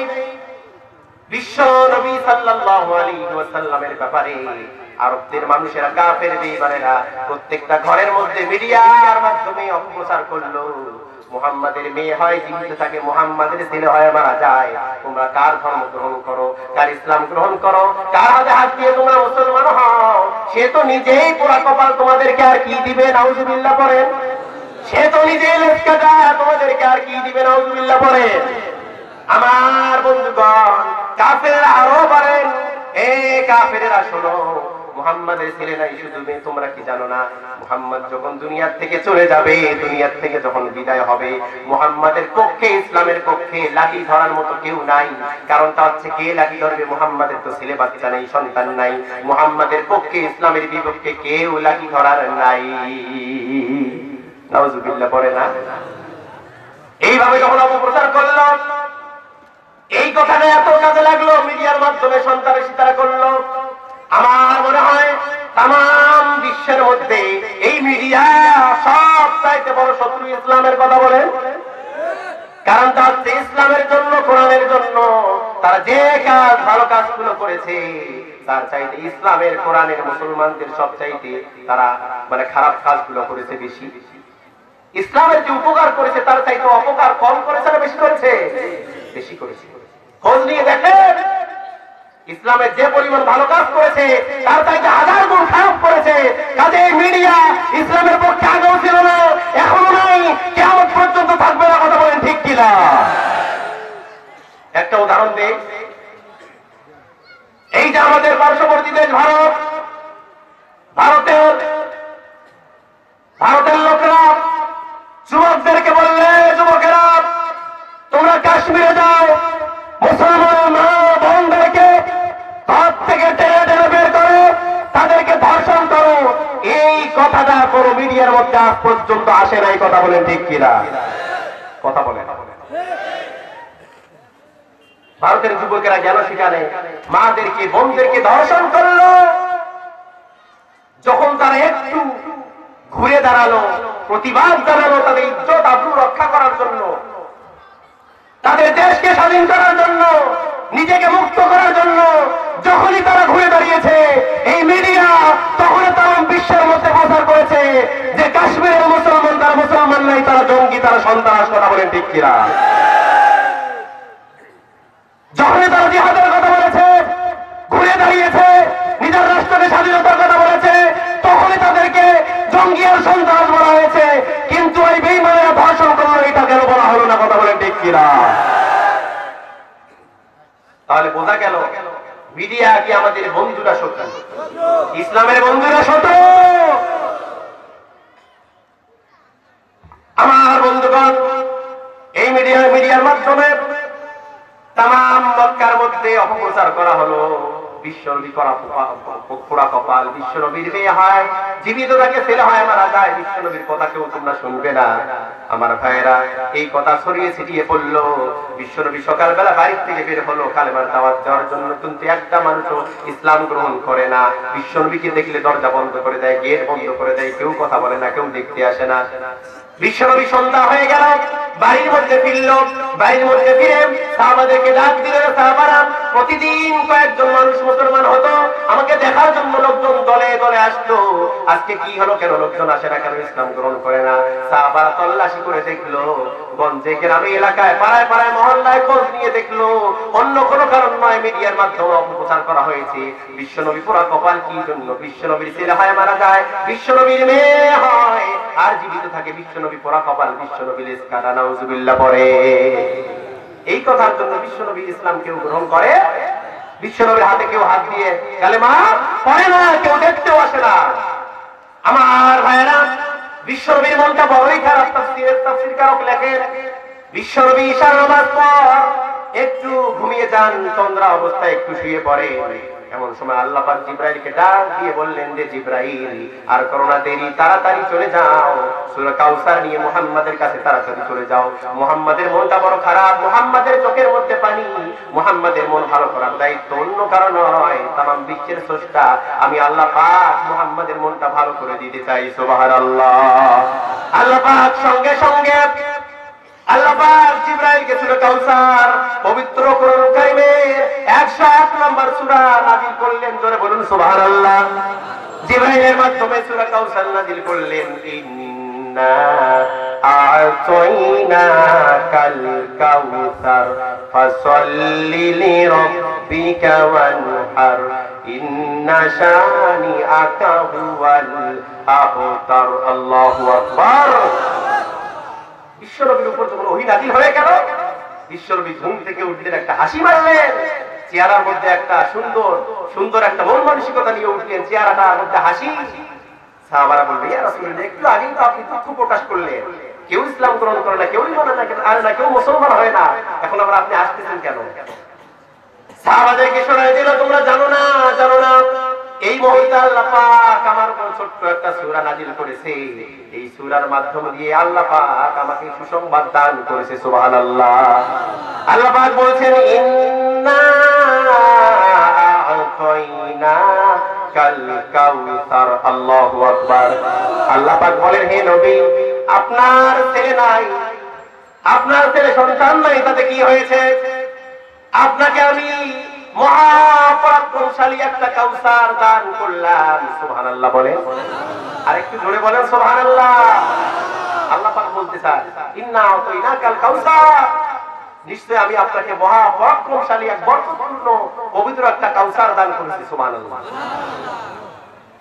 বিশ্ব নবী সাল্লাল্লাহু আলাইহি ওয়াসাল্লামের ব্যাপারে আরবদের মানুষেরা, কাফের বেঈমানেরা প্রত্যেকটা ঘরের মধ্যে মিডিয়ার মাধ্যমে অপপ্রচার করলো। মুহাম্মাদের মেয়ে হয় জীবিত থাকে, মুহাম্মাদের ছেলে হয় মারা যায়, তোমরা কার ধর্ম গ্রহণ করো, কার ইসলাম গ্রহণ করো, কার হাতে হাত দিয়ে তোমরা মুসলমান হও, সে তো নিজেই পোড়া কপাল, তোমাদেরকে আর কি দিবে? নাউজুবিল্লাহ পড়েন। সে তো নিজেই লেসকাটা, তোমাদেরকে আর কি দিবে? নাউজুবিল্লাহ পড়েন। আমার বন্ধুগণ, কাফেররা আরো বলেন, এ কাফেররা শোনো, মুহাম্মাদের ছেলে নাই শুধু মেয়ে, তোমরা কি জানো না মুহাম্মদ যখন দুনিয়ার থেকে চলে যাবে, দুনিয়ার থেকে যখন বিদায় হবে, মুহাম্মাদের পক্ষে, ইসলামের পক্ষে লাঠি ধরার মতো কেউ নাই। কারণটা হচ্ছে কে লাঠি ধরবে? মুহাম্মাদের তো ছেলে বাচ্চা নেই, সন্তান নাই, মুহাম্মাদের পক্ষে ইসলামের বিপক্ষে কেউ লাঠি ধরার নাই। নাউজুবিল্লাহ পড়ে না? এইভাবে যখন অপপ্রচার করলো, এই কথাটা এত কাজে লাগলো, মিডিয়ার মাধ্যমে সন্ত্রাসী তারা করলো। আমার মনে হয় তাম বিশ্বের মধ্যে এই মিডিয়া সব চাইতে বড় শত্রু ইসলামের কথা বলেন। কারণটা হচ্ছে ইসলামের জন্য, কোরআনের জন্য তারা যে কাজ, ভালো কাজগুলো করেছে, তার চাইতে ইসলামের, কোরআনের, মুসলমানদের সব চাইতে তারা মানে খারাপ কাজগুলো করেছে বেশি। ইসলামের যে উপকার করেছে তার চাইতে অপকার কম করেছে না বেশি করেছে? বেশি করেছে। খোঁজ নিয়ে দেখেন, ইসলামের যে পরিমাণ ভালো কাজ করেছে তার চাইতে হাজার গুণ খারাপ করেছে। কাজে মিডিয়া ইসলামের পক্ষে আগেও ছিল না, এখনো নাই, কিয়ামত পর্যন্ত থাকবে না। কথা বলেন ঠিক কিনা? একটা উদাহরণ দেই। এই যে আমাদের পার্শ্ববর্তী দেশ ভারত, ভারতের লোকেরা যুবকদেরকে বললে, যুবকেরা তোমরা কাশ্মীরে যাও, মুসলমান মা বোনদেরকে ঘর থেকে টেনে টেনে বের করো, তাদেরকে ধর্ষণ করো। এই কথাটা কোন মিডিয়ার মধ্যে আজ পর্যন্ত আসে নাই। কথা বলেন ঠিক কিনা? কথা বলেন। ভারতের যুবকেরা গেল সেখানে, মাদেরকে, বোনদেরকে ধর্ষণ করলো। যখন তারা একটু ঘুরে দাঁড়ালো, প্রতিবাদ জানালো, তাদের ইজ্জত আবরু রক্ষা করার জন্য, তাদের দেশকে স্বাধীন করার জন্য, নিজেকে মুক্ত করার জন্য, যখনই তারা ঘুরে দাঁড়িয়েছে, এই মিডিয়া তখন তারা বিশ্বের মধ্যে প্রচার করেছে যে কাশ্মীরের মুসলমান, তারা মুসলমান নাই, তারা জঙ্গি, তারা সন্ত্রাস। কথা বলেন ঠিক কিনা? যখনই তারা জিহাদের কথা বলেছে, ঘুরে দাঁড়িয়েছে, নিজের রাষ্ট্রকে স্বাধীনতার কথা বলেছে, তখনই তাদেরকে জঙ্গি আর সন্ত্রাস বলা হয়েছে। কিন্তু এই বেঈমানেরা ধর্ষণ করলো, এটা কেন বলা হলো না? কথা বলেন ঠিক কিনা? তাহলে বোঝা গেল মিডিয়া কি আমাদের বন্ধুরা শত্রু? ইসলামের বন্ধুরা শত্রু? আমার বন্ধুগণ, এই মিডিয়ার মাধ্যমে তাম মক্কার মধ্যে অপপ্রচার করা হলো। বিশ্বনবী পোড়া কপাল, বিশ্বনবীর মেয়ে হয় জীবিত থাকে, ছেলে হয় মারা যায়, বিশ্বনবীর কথা কেউ তোমরা শুনবে না। আমার ভাইয়েরা, এই কথা ছড়িয়ে ছিটিয়ে পড়লো। বিশ্বনবী সকালবেলা বাড়ি থেকে বের হলো কালেমার দাওয়াত দেওয়ার জন্য, কিন্তু একটা মানুষও ইসলাম গ্রহণ করে না। বিশ্বনবীকে দেখলে দরজা বন্ধ করে দেয়, গেট বন্ধ করে দেয়, কেউ কথা বলে না, কেউ দেখতে আসে না। বিশ্বনবী সন্ধ্যা হয়ে গেল, বাড়ির মধ্যে ফিরল। বাড়ির মধ্যে ফিরে সাহাবাদেরকে ডাক দিলেন। সাহাবারা প্রতিদিন কয়েকজন মানুষ মুসলমান হতো, আমাকে দেখার জন্য লোকজন দলে দলে আসতো। আজকে কি হলো, কেন লোকজন আসে না, কেন ইসলাম গ্রহণ করে না? সাহাবারা তল্লাশি করে দেখলো, গঞ্জে, গ্রামে, এলাকায়, পাড়ায় পাড়ায়, মহল্লায় খোঁজ নিয়ে দেখলো অন্য কোনো কারণ নয়, মিডিয়ার মাধ্যমে অপপ্রচার করা হয়েছে। বিশ্বনবী পোড়া কপাল কি জন্য? বিশ্বনবীর ছেলে হয় মারা যায়, বিশ্বনবীর মেয়ে হয় আর জীবিত থাকে, বিশ্বনবী পোড়া কপাল, বিশ্বনবী লেসকাটা। নাউজুবিল্লাহ পড়ে। এই কথার জন্য বিশ্বনবী ইসলাম কেউ গ্রহণ করে, বিশ্বনবীর হাতে কেউ হাত দিয়ে কালেমা পড়ে না, কেউ দেখতেও আসে না। আমার ভাইয়েরা, বিশ্বনবীর মনটা বড়ই খারাপ। তাফসীরকারক লেখেন, বিশ্বনবী ঈশার নামাজ পর একটু ঘুমিয়ে যান, তন্দ্রা অবস্থায় একটু শুয়ে পড়ে। এমন সময় আল্লাহ পাক জিবরাইলকে ডাক দিয়ে বললেন যে জিবরাইল আর করো না দেরি, তাড়াতাড়ি চলে যাও সূরা কাউসার নিয়ে মুহাম্মাদের কাছে তাড়াতাড়ি চলে যাও। মুহাম্মাদের মনটা বড় খারাপ, মুহাম্মাদের চোখের মধ্যে পানি, মুহাম্মাদের মন ভালো করার দায়িত্ব অন্য কারো নয়, তামাম বিশ্বের স্রষ্টা আমি আল্লাহ পাক মুহাম্মাদের মনটা ভালো করে দিতে চাই। সুবহানাল্লাহ। আল্লাহ পাক সঙ্গে সঙ্গে আল্লাহ পাক জিবরাইলকে সূরা কাউসার পবিত্র কোরআন কারীমের 108 নম্বর সূরা নাযিল করলেন। জোরে বলুন সুবহানাল্লাহ। জিবরাইলের মাধ্যমে সূরা কাউসার নাযিল করলেন। ইন্না আ'তাইনাকাল কাউসার ফাসাল্লি লিরাব্বিকা ওয়ানহার ইন্না শানিআকা হুয়াল আবতার। আল্লাহু আকবার। বিশ্বনবীর উপর যখন ওহী নাযিল হয়ে গেল, বিশ্বনবী ঘুম থেকে উঠলেন, একটা হাসি মারলেন, চেহারার মধ্যে একটা সুন্দর সুন্দর একটা মন মানসিকতা নিয়ে উঠলেন, চেহারাটার মধ্যে হাসি। সাহাবারা বললেন, ইয়া রাসূলুল্লাহ, একটু আগেই তো আপনি দুঃখ প্রকাশ করলেন, কেউ ইসলাম গ্রহণ করে না, কেউ ঈমান আনে না, কেউ মুসলমান হয় না, এখন আবার আপনি আসতেছেন কেন? সাহাবাদেরকে শোনায় দিল, তোমরা জানো না এই মুহূর্তে আল্লাহ পাক আমার উপর ছোট্ট একটা সূরা নাযিল করেছে, এই সূরার মাধ্যম দিয়ে আল্লাহ পাক আমাকে সুসংবাদ দান করেছে। সুবহানাল্লাহ। আল্লাহ পাক বলছেন, ইন্না আ'তাইনাকাল কাউসার। আল্লাহু আকবার। আল্লাহ পাক বলেন, হে নবী, আপনার ছেলে নাই, আপনার ছেলে সন্তান নাই, তাতে কি হয়েছে? আপনাকে আমি মহাপরাক্রমশালী একটা কাউসার দান করলাম। সুবহানাল্লাহ বলেন, আরেকটু জোরে বলেন সুবহানাল্লাহ। আল্লাহ পাক বলতে চান, ইন্না আ'তাইনাকাল কাউসার, নিশ্চয় আমি আপনাকে মহাপরাক্রমশালী এক বরকতপূর্ণ পবিত্র একটা কাউসার দান করেছি। সুবহানাল্লাহ।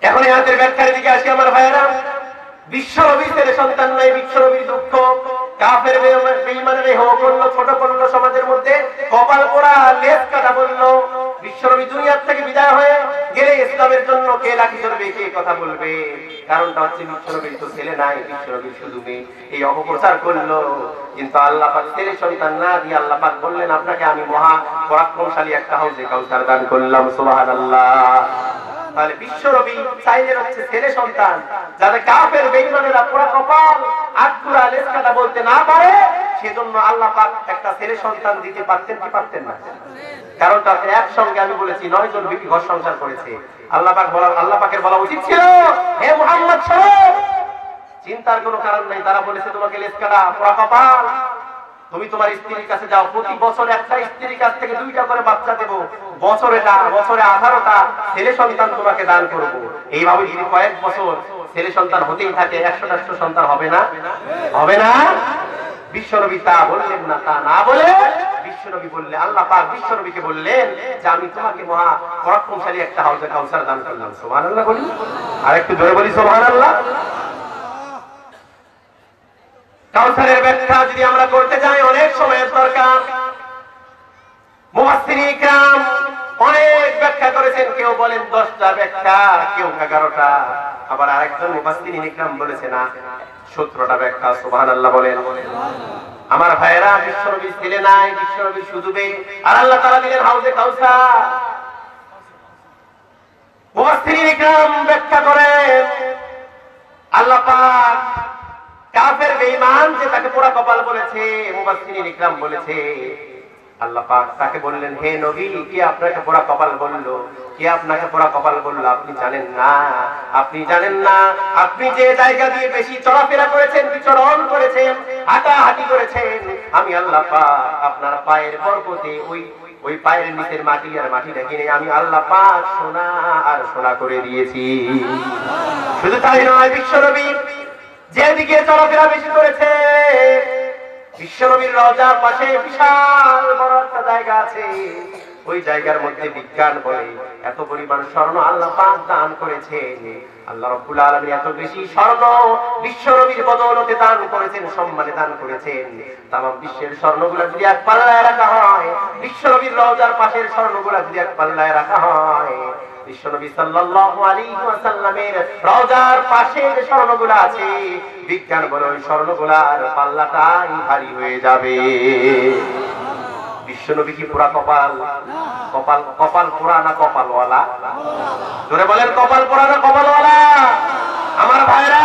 এখন এই আয়াতের ব্যাখ্যার দিকে আসি আমার ভাইয়েরা। বিশ্বনবীর ছেলে সন্তান নাই, বিশ্বনবীর দুঃখ, কাফের বেঈমানের এই হো করলো, ছোট করলো, সমাজের মধ্যে কপাল পোড়া, লেজ কাটা বললো। বিশ্বনবী দুনিয়ার থেকে বিদায় হয়ে গেলে ইসলামের জন্য কে লাঠি ধরবে, কে কথা বলবে? কারণটা হচ্ছে বিশ্বনবীর তো ছেলে নাই, বিশ্বনবীর শুধু মেয়ে, এই অপপ্রচার করলো। কিন্তু আল্লাহ পাক ছেলে সন্তান না দিয়ে আল্লাহ পাক বললেন, আপনাকে আমি মহা পরাক্রমশালী একটা হাউজে কাউসার দান করলাম। সুবহানাল্লাহ। তাহলে বিশ্বনবী চাইলেন হচ্ছে ছেলে সন্তান, যাতে কাফের বেঈমানেরা পোড়া কপাল, আটকুরা, লেজ কাটা বলতে না পারে, সেজন্য আল্লাহ পাক একটা ছেলে সন্তান দিতে পারতেন কি পারতেন না? কারণটা একসঙ্গে আমি বলেছি 9 জন বিবি ঘর সংসার করেছে। আল্লাহ পাকের বলা উচিত ছিল, হে মুহাম্মদ শোনো, চিন্তার কোনো কারণ নাই। তারা বলেছে তোমাকে লেজ কাটা, পোড়া কপাল, তুমি তোমার স্ত্রীর কাছে যাও, প্রতি বছর একটা স্ত্রীর কাছ থেকে 2টা করে বাচ্চা দেবো, বছরে 18টা ছেলে সন্তান তোমাকে দান করব। এইভাবে যদি কয়েক বছর ছেলে সন্তান হতেই থাকে, 100টা সন্তান হবে না? হবে না? বিশ্বনবী তা বললেন না, তা না বলে বিশ্বনবী বললে, আল্লাহ পাক বিশ্বনবীকে বললেন যে আমি তোমাকে মহা পরাক্রমশালী একটা হাউজে কাউসার দান করলাম। সুবহানাল্লাহ বলি, আরেকটু জোরে বলি সুবহানাল্লাহ। কাউসারের ব্যাখ্যা যদি আমরা করতে যাই, অনেক সময়ের দরকার। মুফাসসিরিন কিরাম অনেক ব্যাখ্যা করেছেন, কেউ বলেন 10টা ব্যাখ্যা, কেউ 11টা, আবার আরেকজন মুফাসসিরিন কিরাম বলেছেন 17টা ব্যাখ্যা। সুবহানাল্লাহ বলেন। আমার ভাইয়েরা, বিশ্বনবী ছেলে নাই, বিশ্বনবী শুধু মেয়ে, আর আল্লাহ তাআলা দিলেন হাউজে কাউসার। মুফাসসিরিন কিরাম ব্যাখ্যা করেন, আল্লাহ পাক কাফের বেঈমান যে তাকে পোড়া কপাল বলেছে, মুফাসসিরিন ইকরাম বলেছে, আল্লাহ পাক তাকে বললেন, হে নবী, কে আপনাকে পোড়া কপাল বললো? কে আপনাকে পোড়া কপাল বললো? আপনি জানেন না, আপনি জানেন না। আপনি যে জায়গা দিয়ে বেশি চলাফেরা করেছেন, বিচরণ করেছেন, হাঁটাহাঁটি করেছেন, আমি আল্লাহ পাক আপনার পায়ের বরকতে ওই পায়ের নিচের মাটি আর মাটিটা কিনে আমি আল্লাহ পাক সোনা আর সোনা করে দিয়েছি। শুধু তাই নয়, বিশ্বনবী যেদিকে চলাফেরা বেশি করেছে, বিশ্বনবীর রওজার পাশে বিশাল বড় একটা জায়গা আছে, ওই জায়গার মধ্যে বিজ্ঞান বলে এত পরিমাণ স্বর্ণ আল্লাহ পাক দান করেছেন। আল্লাহ রাব্বুল আলামিন এত বেশি স্বর্ণ বিশ্বনবীর বদৌলতে দান করেছেন, সম্মানে দান করেছেন। তামাম বিশ্বের স্বর্ণগুলো যদি এক পাল্লায় রাখা হয়, বিশ্বনবীর রওজার পাশের স্বর্ণগুলো যদি এক পাল্লায় রাখা হয়, বিশ্বনবী সাল্লাল্লাহু আলাইহি ওয়াসাল্লামের রওজার পাশে যে স্বর্ণগুলো আছে, বিজ্ঞান বলে ওই স্বর্ণগুলোর পাল্লাটাই ভারী হয়ে যাবে। বিশ্বনবী কি পুরা কপাল? কপাল কপাল পুরা না কপালওয়ালা? জোরে বলেন, কপাল পুরা না কপালওয়ালা? আমার ভাইরা,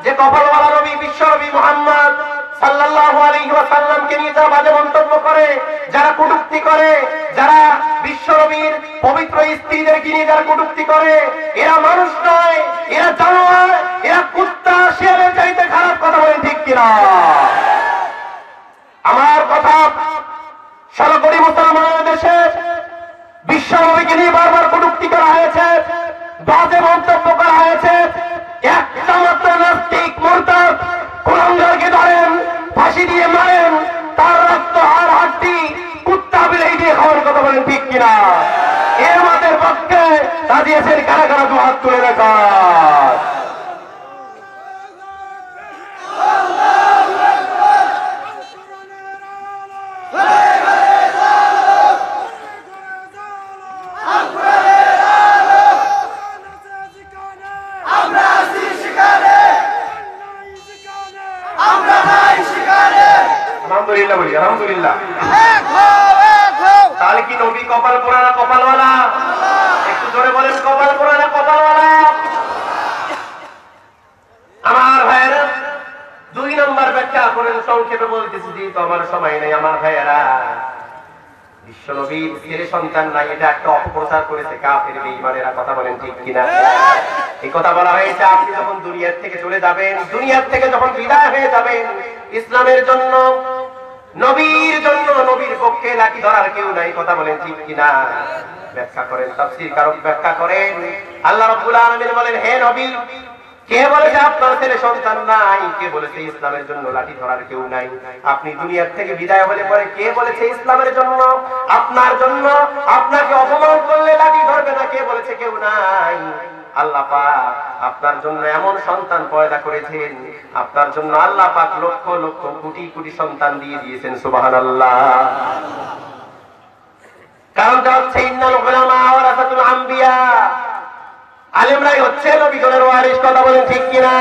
যে কপালওয়ালা নবী বিশ্বনবী মুহাম্মদ সাল্লাল্লাহু আলাইহি ওয়াসাল্লামকে নিয়ে যারা বাজে মন্তব্য করে, যারা কটূক্তি করে, যারা বিশ্বনবীর পবিত্র স্ত্রীদেরকে নিয়ে যারা কটূক্তি করে, এরা মানুষ নয়, এরা জানোয়ার, এরা কুত্তা শিয়ালের চাইতে খারাপ। কথা বলেন ঠিক কিনা? আমার কথা, 16 কোটি মুসলমানের দেশে বিশ্বনবীকে নিয়ে বারবার কটূক্তি করা হয়েছে, বাজে মন্তব্য করা হয়েছে। একটা মাত্র নাস্তিক মুরতাদ কুলাঙ্গারকে ধরেন, ফাঁসি দিয়ে মারেন, তার রক্ত আর হাড্ডি কুত্তা বিলাই দিয়ে খাওয়ার। কথা বলেন ঠিক কিনা? এর আমাদের পক্ষে দাঁড়িয়েছেন কারা কারা? দু হাত তুলে দেখা। আলহামদুলিল্লাহ বলি, আলহামদুলিল্লাহ। তাহলে কি নবী কপাল পোড়া না কপালওয়ালা? একটু জোরে বলেন, কপাল পোড়া না কপালওয়ালা? আমার ভাইয়েরা, 2 নম্বর ব্যাখ্যা করেন, সংক্ষেপে বলতেছি, যেহেতু আমার সময় নেই। আমার ভাইয়েরা, বিশ্বনবীর ছেলে সন্তান নাই, এটা একটা অপপ্রচার করেছে কাফের বেঈমানেরা। কথা বলেন ঠিক কিনা? এই কথা বলা হয়েছে আপনি যখন দুনিয়ার থেকে চলে যাবেন, দুনিয়ার থেকে যখন বিদায় হয়ে যাবেন, ইসলামের জন্য, নবীর জন্য, নবীর পক্ষে লাঠি ধরার কেউ নাই। কথা বলেন ঠিক কিনা? ব্যাখ্যা করেন, তাফসীর কারক ব্যাখ্যা করেন। আল্লাহ রাব্বুল আলামিন বলেন, হে নবী, কে বলেছে আপনার ছেলে সন্তান নাই? কে বলেছে ইসলামের জন্য লাঠি ধরার কেউ নাই? আপনি দুনিয়ার থেকে বিদায় হলে পরে কে বলেছে ইসলামের জন্য, আপনার জন্য, আপনাকে অপমান করলে লাঠি ধরবে না? কে বলেছে? কেউ নাই। আল্লাহ পাক আপনার জন্য এমন সন্তান পয়দা করেছেন, আপনার জন্য আল্লাহ পাক লক্ষ লক্ষ কোটি কোটি সন্তান দিয়ে দিয়েছেন। সুবহানাল্লাহ। কারণটা হচ্ছে ইন্নাল উলামা ওয়ারাসাতুল আম্বিয়া, আলেমরাই হচ্ছে নবীগণের ওয়ারিস। কথা বলেন ঠিক কিনা?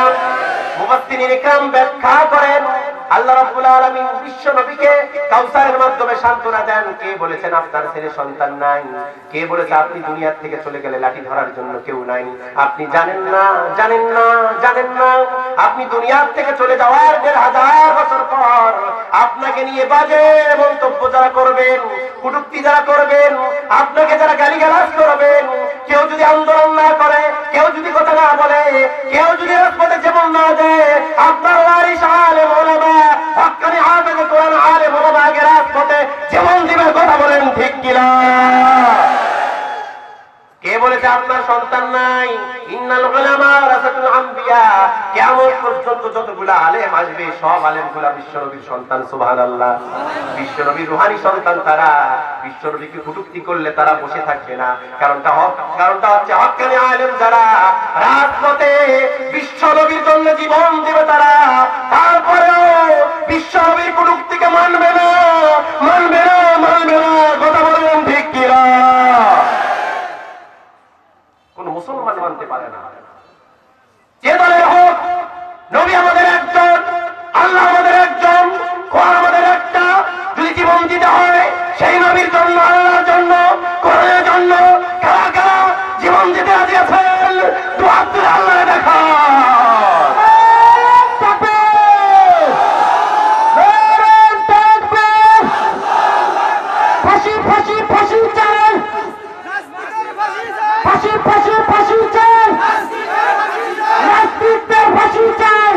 মুফাসসিরিনে কিরাম ব্যাখ্যা করেন, আল্লাহ রাব্বুল আলামিন বিশ্ব নবীকে কাউসারের মাধ্যমে সান্ত্বনা দেন। কে বলেছেন আপনার ছেলে সন্তান নাই? কে বলেছে আপনি দুনিয়া থেকে চলে গেলে লাঠি ধরার জন্য কেউ নাই? আপনি জানেন না, জানেন না, জানেন না, আপনি দুনিয়া থেকে চলে যাওয়ার 1500 বছর পর আপনাকে নিয়ে বাজে মন্তব্য যারা করবেন, কটূক্তি যারা করবেন, আপনাকে যারা গালিগালাজ করবেন, কেউ যদি আন্দোলন না করে, কেউ যদি কথা না বলে, কেউ যদি রাজপথে যেমন না দেয়, আপনার ওয়ারিস আলেম ওলামা, হক্কানি হাফেজ কোরআন আলেম ওলামা আগে রাজপথে যেমন দিবে। কথা বলেন ঠিক কিনা? কে বলেছে আপনার সন্তান নাই? ইন্নাল উলামা ওয়ারাসাতুল আম্বিয়া, কিয়ামত পর্যন্ত যতগুলা আলেম আসবে সব আলেমগুলা বিশ্বনবীর সন্তান। সুবহানাল্লাহ। বিশ্বনবীর রূহানি সন্তান তারা। বিশ্বনবীকে কটূক্তি করলে তারা বসে থাকবে না। কারণটা হচ্ছে হক্কানি আলেম যারা রাজপথে বিশ্বনবীর জন্য জীবন দেবে তারা, তারপরেও বিশ্বনবীর কটূক্তিকে মানবে না, মানবে না, মানবে না। কথা বলেন ঠিক কিনা? কোন মুসলমান মানতে পারে না। যে দলের হোক, নবী আমাদের একজন, আল্লাহ আমাদের একজন, কোরআন আমাদের একটা। যদি জীবন দিতে হয় সেই নবীর জন্য, আল্লাহর জন্য, কোরআনের জন্য, কারা কারা জীবন দিতে রাজি আছেন? দু হাত তুলে আল্লাহ দেখা। ফাঁসি ফাঁসি ফাঁসি চাই, ফাঁসি ফাঁসি ফাঁসি চাই, নাস্তিকদের ফাঁসি চাই।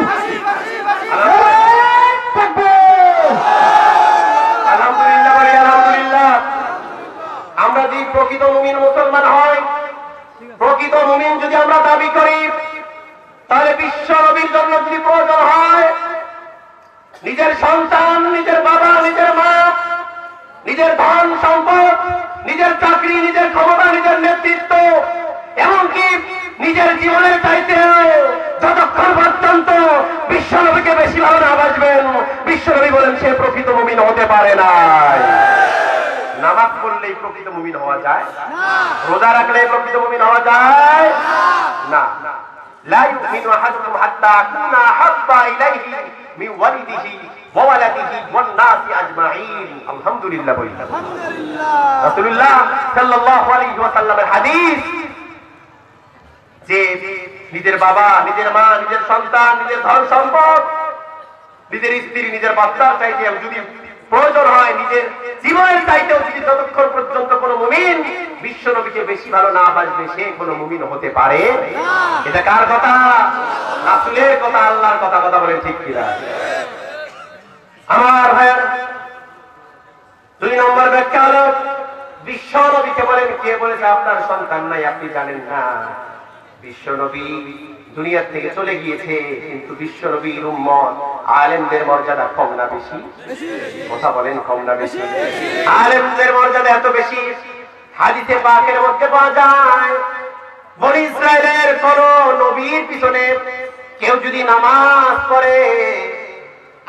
আলহামদুলিল্লাহ বলি, আলহামদুলিল্লাহ। আমরা যদি প্রকৃত মুমিন মুসলমান হয়, প্রকৃত মুমিন যদি আমরা দাবি করি, তাহলে বিশ্ব নবীর জন্য যদি প্রয়োজন হয়, নিজের সন্তান, নিজের বাবা, নিজের মা, নিজের ধন সম্পদ, নিজের চাকরি, নিজের ক্ষমতা, নিজের নেতৃত্ব, এমনকি নিজের জীবনের চাইতে যতক্ষণ পর্যন্ত বিশ্বনবীকে বেশি ভালো না বাসবেন, বিশ্বনবী বলেন সে প্রকৃত মুমিন হতে পারে না। নামাজ পড়লেই প্রকৃত মুমিন হওয়া যায়? রোজা রাখলে প্রকৃত মুমিন হওয়া যায় না। লা ইউমিনু আহাদুকুম হাত্তা আকুনা হাব্বা ইলাইহি মিন ওয়ালিদিহি ওয়া ওয়ালাদিহি ওয়ান নাসি আজমাইন। আলহামদুলিল্লাহ বলি। রাসূলুল্লাহ সাল্লাল্লাহু আলাইহি ওয়াসাল্লামের হাদিস যে নিজের বাবা, নিজের মা, নিজের সন্তান, নিজের ধন সম্পদ, নিজের স্ত্রী, নিজের বাচ্চার চাইতে যদি প্রয়োজন হয় নিজের জীবনের চাইতেও যদি যতক্ষণ পর্যন্ত কোন মুমিন বিশ্ব নবীকে বেশি ভালো না বাসবে সে কোন মুমিন হতে পারে? এটা কার কথা? রাসূলের কথা, আল্লাহর কথা। কথা বলেন ঠিক কিনা? আমার ভাইয়ের 2 নম্বর ব্যাখ্যা হলো বিশ্ব নবীকে বলেন কে বলেছে আপনার সন্তান নাই আপনি জানেন না? বিশ্ব নবী দুনিয়া থেকে চলে গিয়েছে, কিন্তু বিশ্ব নবীর উম্মত আলেমদের মর্যাদা কম না বেশি? কথা বলেন কম না বেশি? আলেমদের মর্যাদা এত বেশি, হাদিসে পাকের মধ্যে পাওয়া যায় বনি ইসরাইলের কোন নবীর পিছনে কেউ যদি নামাজ পড়ে,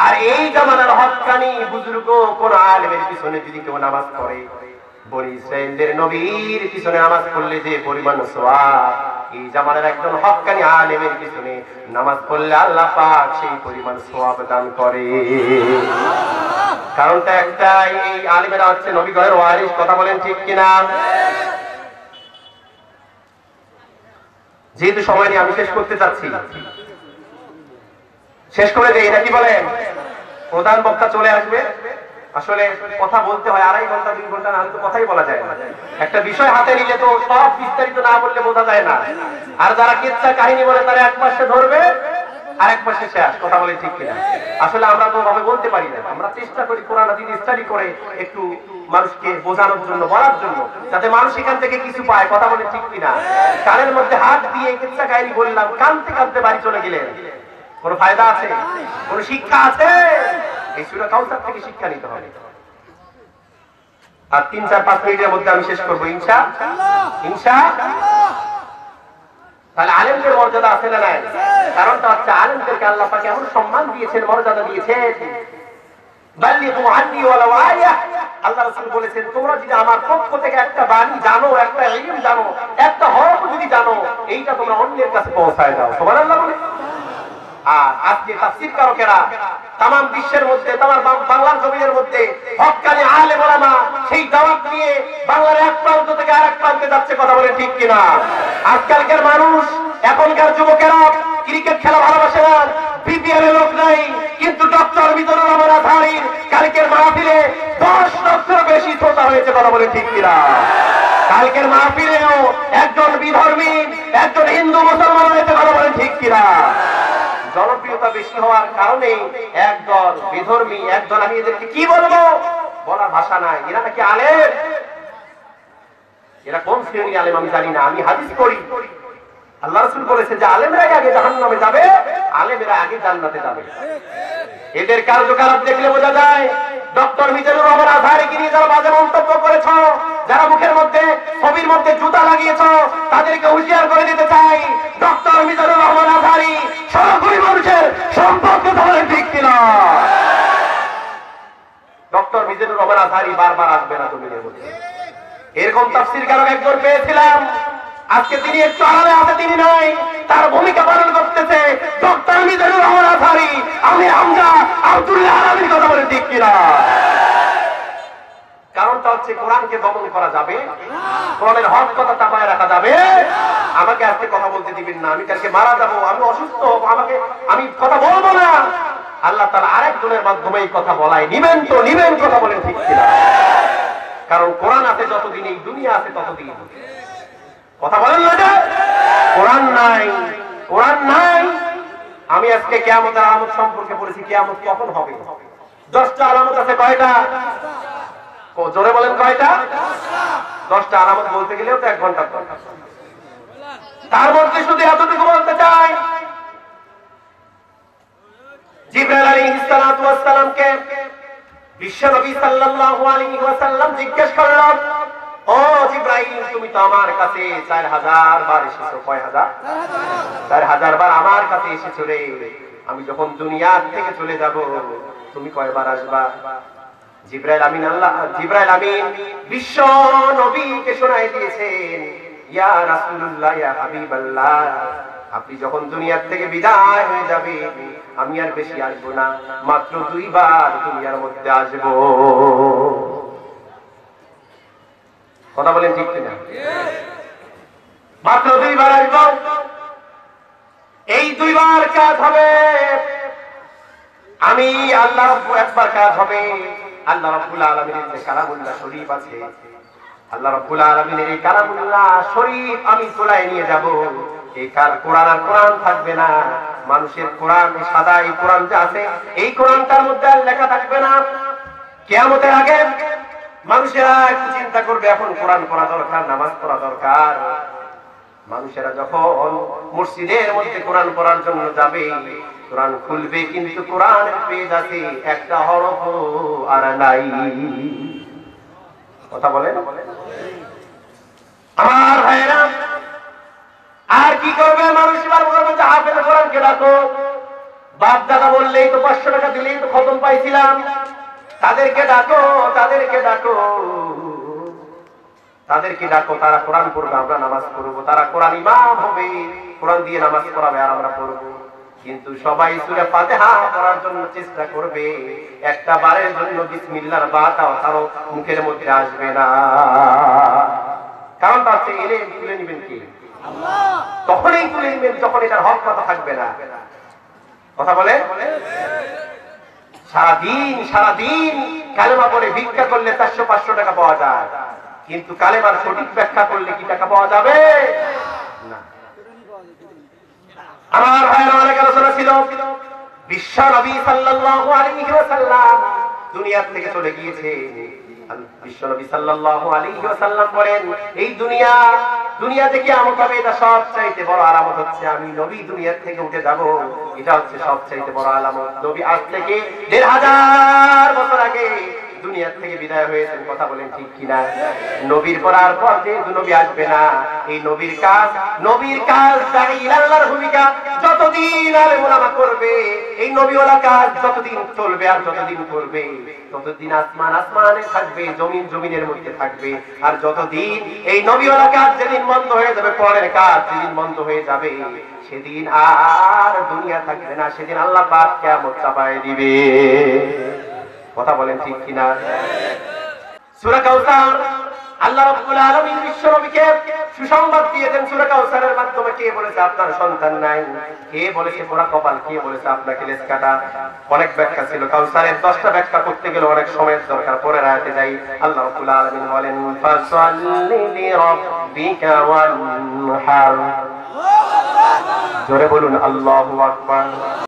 আর এই জামানার হক্কানি বুজুর্গ কোন আলেমের পিছনে যদি কেউ নামাজ পড়ে, বনি ইসরাইলদের নবীর পিছনে নামাজ পড়লে যে পরিমাণ সওয়াব, এই জামানার একজন হক্কানি আলেমের পিছনে নামাজ পড়লে আল্লাহ পাক সেই পরিমাণ সওয়াব দান করে। কারণটা একটাই, এই আলেমেরা হচ্ছে নবীগণের ওয়ারিস। কথা বলেন ঠিক কিনা? যেহেতু সময় নিয়ে আমি শেষ করতে চাচ্ছি, শেষ করে দেই নাকি বলেন? প্রধান বক্তা চলে আসবে। আসলে কথা বলতে হয় 2.5 ঘন্টা 2 ঘন্টা, না হলে তো কথাই বলা যায় না। একটা বিষয় হাতে নিলে তো সব বিস্তারিত না বললে বোঝা যায় না। আর যারা কিচ্ছা কাহিনী বলে তারা এক পাশে ধরবে আর এক পাশে শেষ। কথা বলে ঠিক কিনা? আসলে আমরা তো ভাবে বলতে পারি না। আমরা চেষ্টা করি কোরআন হাদিস স্টাডি করে একটু মানুষকে বোঝানোর জন্য, বলার জন্য, যাতে মানুষ এখান থেকে কিছু পায়। কথা বলে ঠিক কিনা? কানের মধ্যে হাত দিয়ে কিচ্ছা কাহিনী বললাম, কানতে কানতে বাড়ি চলে গেলেন, কোন ফায়দা আছে? কোন শিক্ষা আছে? এই সূরা কাউসার থেকে শিক্ষা নিতে হবে। আর 3-4-5 মিনিটের মধ্যে আমি শেষ করবো ইনশাআল্লাহ। তাহলে আলেমদের মর্যাদা আছে না নাই? কারণটা হচ্ছে আলেমদেরকে আল্লাহ পাক এমন সম্মান দিয়েছেন, মর্যাদা দিয়েছেন। বাল্লিগু আন্নী ওয়ালাউ আয়া। আল্লাহ রাসূল বলেছেন তোমরা যদি আমার পক্ষ থেকে একটা বাণী জানো, একটা ইলম জানো, একটা হক যদি জানো, এইটা তোমরা অন্যের কাছে পৌঁছায় দাও। সুবহানাল্লাহ বলে। আর আজকে তাফসীর কারকেরা তাম বিশ্বের মধ্যে, তাম বাংলার জমিনের মধ্যে হক্কানি আলেম ওলামা সেই দাওয়াত নিয়ে বাংলার এক প্রান্ত থেকে আরেক প্রান্তে যাচ্ছে। কথা বলে ঠিক কিনা? আজকালকার মানুষ, এখনকার যুবকেরা ক্রিকেট খেলা ভালোবাসে না, বিপিএল এর লোক নাই, কিন্তু ডক্টর মিজানুর রহমান আজহারীর কালকের মাহফিলে 10 লক্ষের বেশি শ্রোতা হয়েছে। কথা বলে ঠিক কিনা? কালকের মাহফিলেও একজন বিধর্মী, একজন হিন্দু মুসলমান হয়েছে। কথা বলে ঠিক কিনা? জনপ্রিয়তা বেশি হওয়ার কারণে একদল বিধর্মী, একদল, আমি এদেরকে কি বলবো, বলার ভাষা নাই, এরা নাকি আলেম। এরা কোন শ্রেণীর আলেম আমি জানি না, আমি হাদিস করি। আল্লাহ রাসূল বলেছে যে আলেমরা আগে জাহান্নামে যাবে, আলেমেরা আগে জান্নাতে যাবে। এদের কার্যকলাপ দেখলে বোঝা যায়। ডক্টর মিজানুর রহমান আজহারীকে নিয়ে যারা বাজে মন্তব্য করেছ, যারা মুখের মধ্যে, ছবির মধ্যে জুতা লাগিয়েছ, তাদেরকে হুঁশিয়ার করে দিতে চাই, ডক্টর মিজানুর রহমান আজহারী সরাসরি মানুষের সম্পদ। কথা বলে ঠিক কিনা? ডক্টর মিজানুর রহমান আজহারী বারবার আসবে না জমিনের মধ্যে। এরকম তাফসীর কারক একজন পেয়েছিলাম, আজকে তিনি একটু আড়ালে আছে, তিনি নাই, তার ভূমিকা পালন করতেছে ডক্টর মিজানুর রহমান আজহারী। আমি হামজা আব্দুল্লাহ আলামির। কথা বলে ঠিক কিনা? কারণটা হচ্ছে কোরআনকে দমন করা যাবে, কোরআনের হক কথা চাপায় রাখা যাবে। আমাকে আজকে কথা বলতে দিবেন না, আমি কালকে মারা যাবো, আমি অসুস্থ হব, আমি কথা বলবো না। আল্লাহ তাআলা আরেকজনের মাধ্যমে এই কথা বলায় নিবেন তো নিবেন। কথা বলেন ঠিক কিনা? কারণ কোরআন আছে যতদিন এই দুনিয়া আছে ততদিন। কথা বলেন না যে কোরআন নাই, কোরআন নাই। আমি আজকে কিয়ামতের আলামত সম্পর্কে বলেছি, কিয়ামত কখন হবে? 10টা আলামত আছে। কয়টা? জোরে বলেন কয়টা? 10টা আলামত বলতে গেলেও তো 1 ঘন্টা। তার মধ্যে শুধু এতটুকু বলতে চাই, জিবরাইল আলাইহিস সালাতু ওয়াস সালামকে বিশ্ব নবী সাল্লাল্লাহু আলাইহি ওয়াসাল্লাম জিজ্ঞেস করলেন, ও জিবরাইল, তুমি তো আমার কাছে 4000 বার এসেছো। কয় হাজার? 4000 বার আমার কাছে এসেছো রে। আমি যখন দুনিয়া থেকে চলে যাব তুমি কয়বার আসবা? জিবরাইল আমিন বিশ্ব নবীকে শোনায় দিয়েছেন, ইয়া রাসূলুল্লাহ, ইয়া হাবিবাল্লাহ, আপনি যখন দুনিয়ার থেকে বিদায় হয়ে যাবে আমি আর বেশি আসবো না, মাত্র 2 বার দুনিয়ার মধ্যে আসবো। কথা বলেন ঠিক কিনা? মাত্র 2 বার আসবো। এই 2 বার কাজ হবে আমি আল্লাহ, একবার কাজ হবে আল্লাহ রাব্বুল আলামিনের যে কালামুল্লাহ শরীফ আছে, আল্লাহ রাব্বুল আলামিনের এই কালামুল্লাহ শরীফ আমি তোলায় নিয়ে যাব। এই কোরআন আর কোরআন থাকবে না, মানুষের কোরআন সাদা এই কোরআন যা আছে এই কোরআনটার মধ্যে আর লেখা থাকবে না। কিয়ামতের আগে মানুষেরা একটু চিন্তা করবে, এখন কোরআন পড়া দরকার, নামাজ পড়া দরকার। মানুষেরা যখন মসজিদের মধ্যে কোরআন পড়ার জন্য যাবে, কোরআন খুলবে কিন্তু কোরআনের পেজ আছে একটা হরফ আর নাই। কথা বলেন আমার ভাইরা। আর কি করবে মানুষ? বলবে যে হাফেজ কোরআনকে ডাকো। বাপ দাদা বললেই তো 500 টাকা দিলেই তো খতম পাইছিলাম। তাদেরকে ডাকো, তাদেরকে ডাকো, তাদেরকে ডাকো, তারা কোরআন পড়বে, আমরা নামাজ পড়বো। তারা কোরআন ইমাম হবে, কোরআন দিয়ে নামাজ পড়াবে আর আমরা পড়বো। কিন্তু সবাই সূরা ফাতিহা পড়ার জন্য চেষ্টা করবে, একটা বারের জন্য বিসমিল্লাহর বাটাও কারো মুখের মধ্যে আসবে না। কারণ তার থেকে এলে তুলে নেবেন কি? আল্লাহ। তখনই তুলে নেবেন যখন এটার হক কথা থাকবে না। কথা বলে সারাদিন কালেমা পড়ে ভিক্ষা করলে 400-500 টাকা পাওয়া যায়, কিন্তু কালেমার সঠিক ব্যাখ্যা করলে কি টাকা পাওয়া যাবে? না। আমার ভাইয়ের অনেক আলোচনা ছিল। বিশ্ব নবী সাল্লাল্লাহু আলাইহি ওয়াসাল্লাম দুনিয়া থেকে চলে গিয়েছে। বিশ্ব নবী সাল্লাল্লাহু আলাইহি ওয়াসাল্লাম বলেন, এই দুনিয়াতে কিয়ামত হবে, এটা সবচাইতে বড় আলামত হচ্ছে আমি নবী দুনিয়া থেকে উঠে যাব। এটা হচ্ছে সবচাইতে বড় আলামত। নবী আজ থেকে 1500 বছর আগে দুনিয়া থেকে বিদায় হয়েছেন। কথা বলেন ঠিক কিনা? নবীর পড়ার পর যে নবী আসবে না, এই নবীর কাজ দাঁড়িয়ে আল্লাহর ভূমিকা যতদিন আলেম ওলামা করবে, এই নবীওয়ালা কাজ যতদিন চলবে আর যতদিন করবে, ততদিন আসমানে থাকবে, জমিনের মধ্যে থাকবে। আর যতদিন এই নবীওয়ালা কাজ যেদিন বন্ধ হয়ে যাবে, পরের কাজ যেদিন বন্ধ হয়ে যাবে, সেদিন আর দুনিয়া থাকবে না, সেদিন আল্লাহ পাক কিয়ামত চাপায় দিবে। কথা বলেন ঠিক কিনা? সূরা কাউসার আল্লাহ রাব্বুল আলামিন বিশ্ব নবীকে সুসংবাদ দিয়েছেন সূরা কাউসারের মাধ্যমে। কে বলেছে আপনার সন্তান নাই? কে বলেছে পোড়া কপাল? কে বলেছে আপনাকে লেজ কাটা? অনেক ব্যাখ্যা ছিল। কাউসারের 10টা ব্যাখ্যা করতে গেলে অনেক সময়ের দরকার। পরের আয়াতে যাই। আল্লাহ রাব্বুল আলামিন বলেন, ফাসাল্লি লিরাব্বিকা ওয়ানহার। জোরে বলুন আল্লাহু আকবার।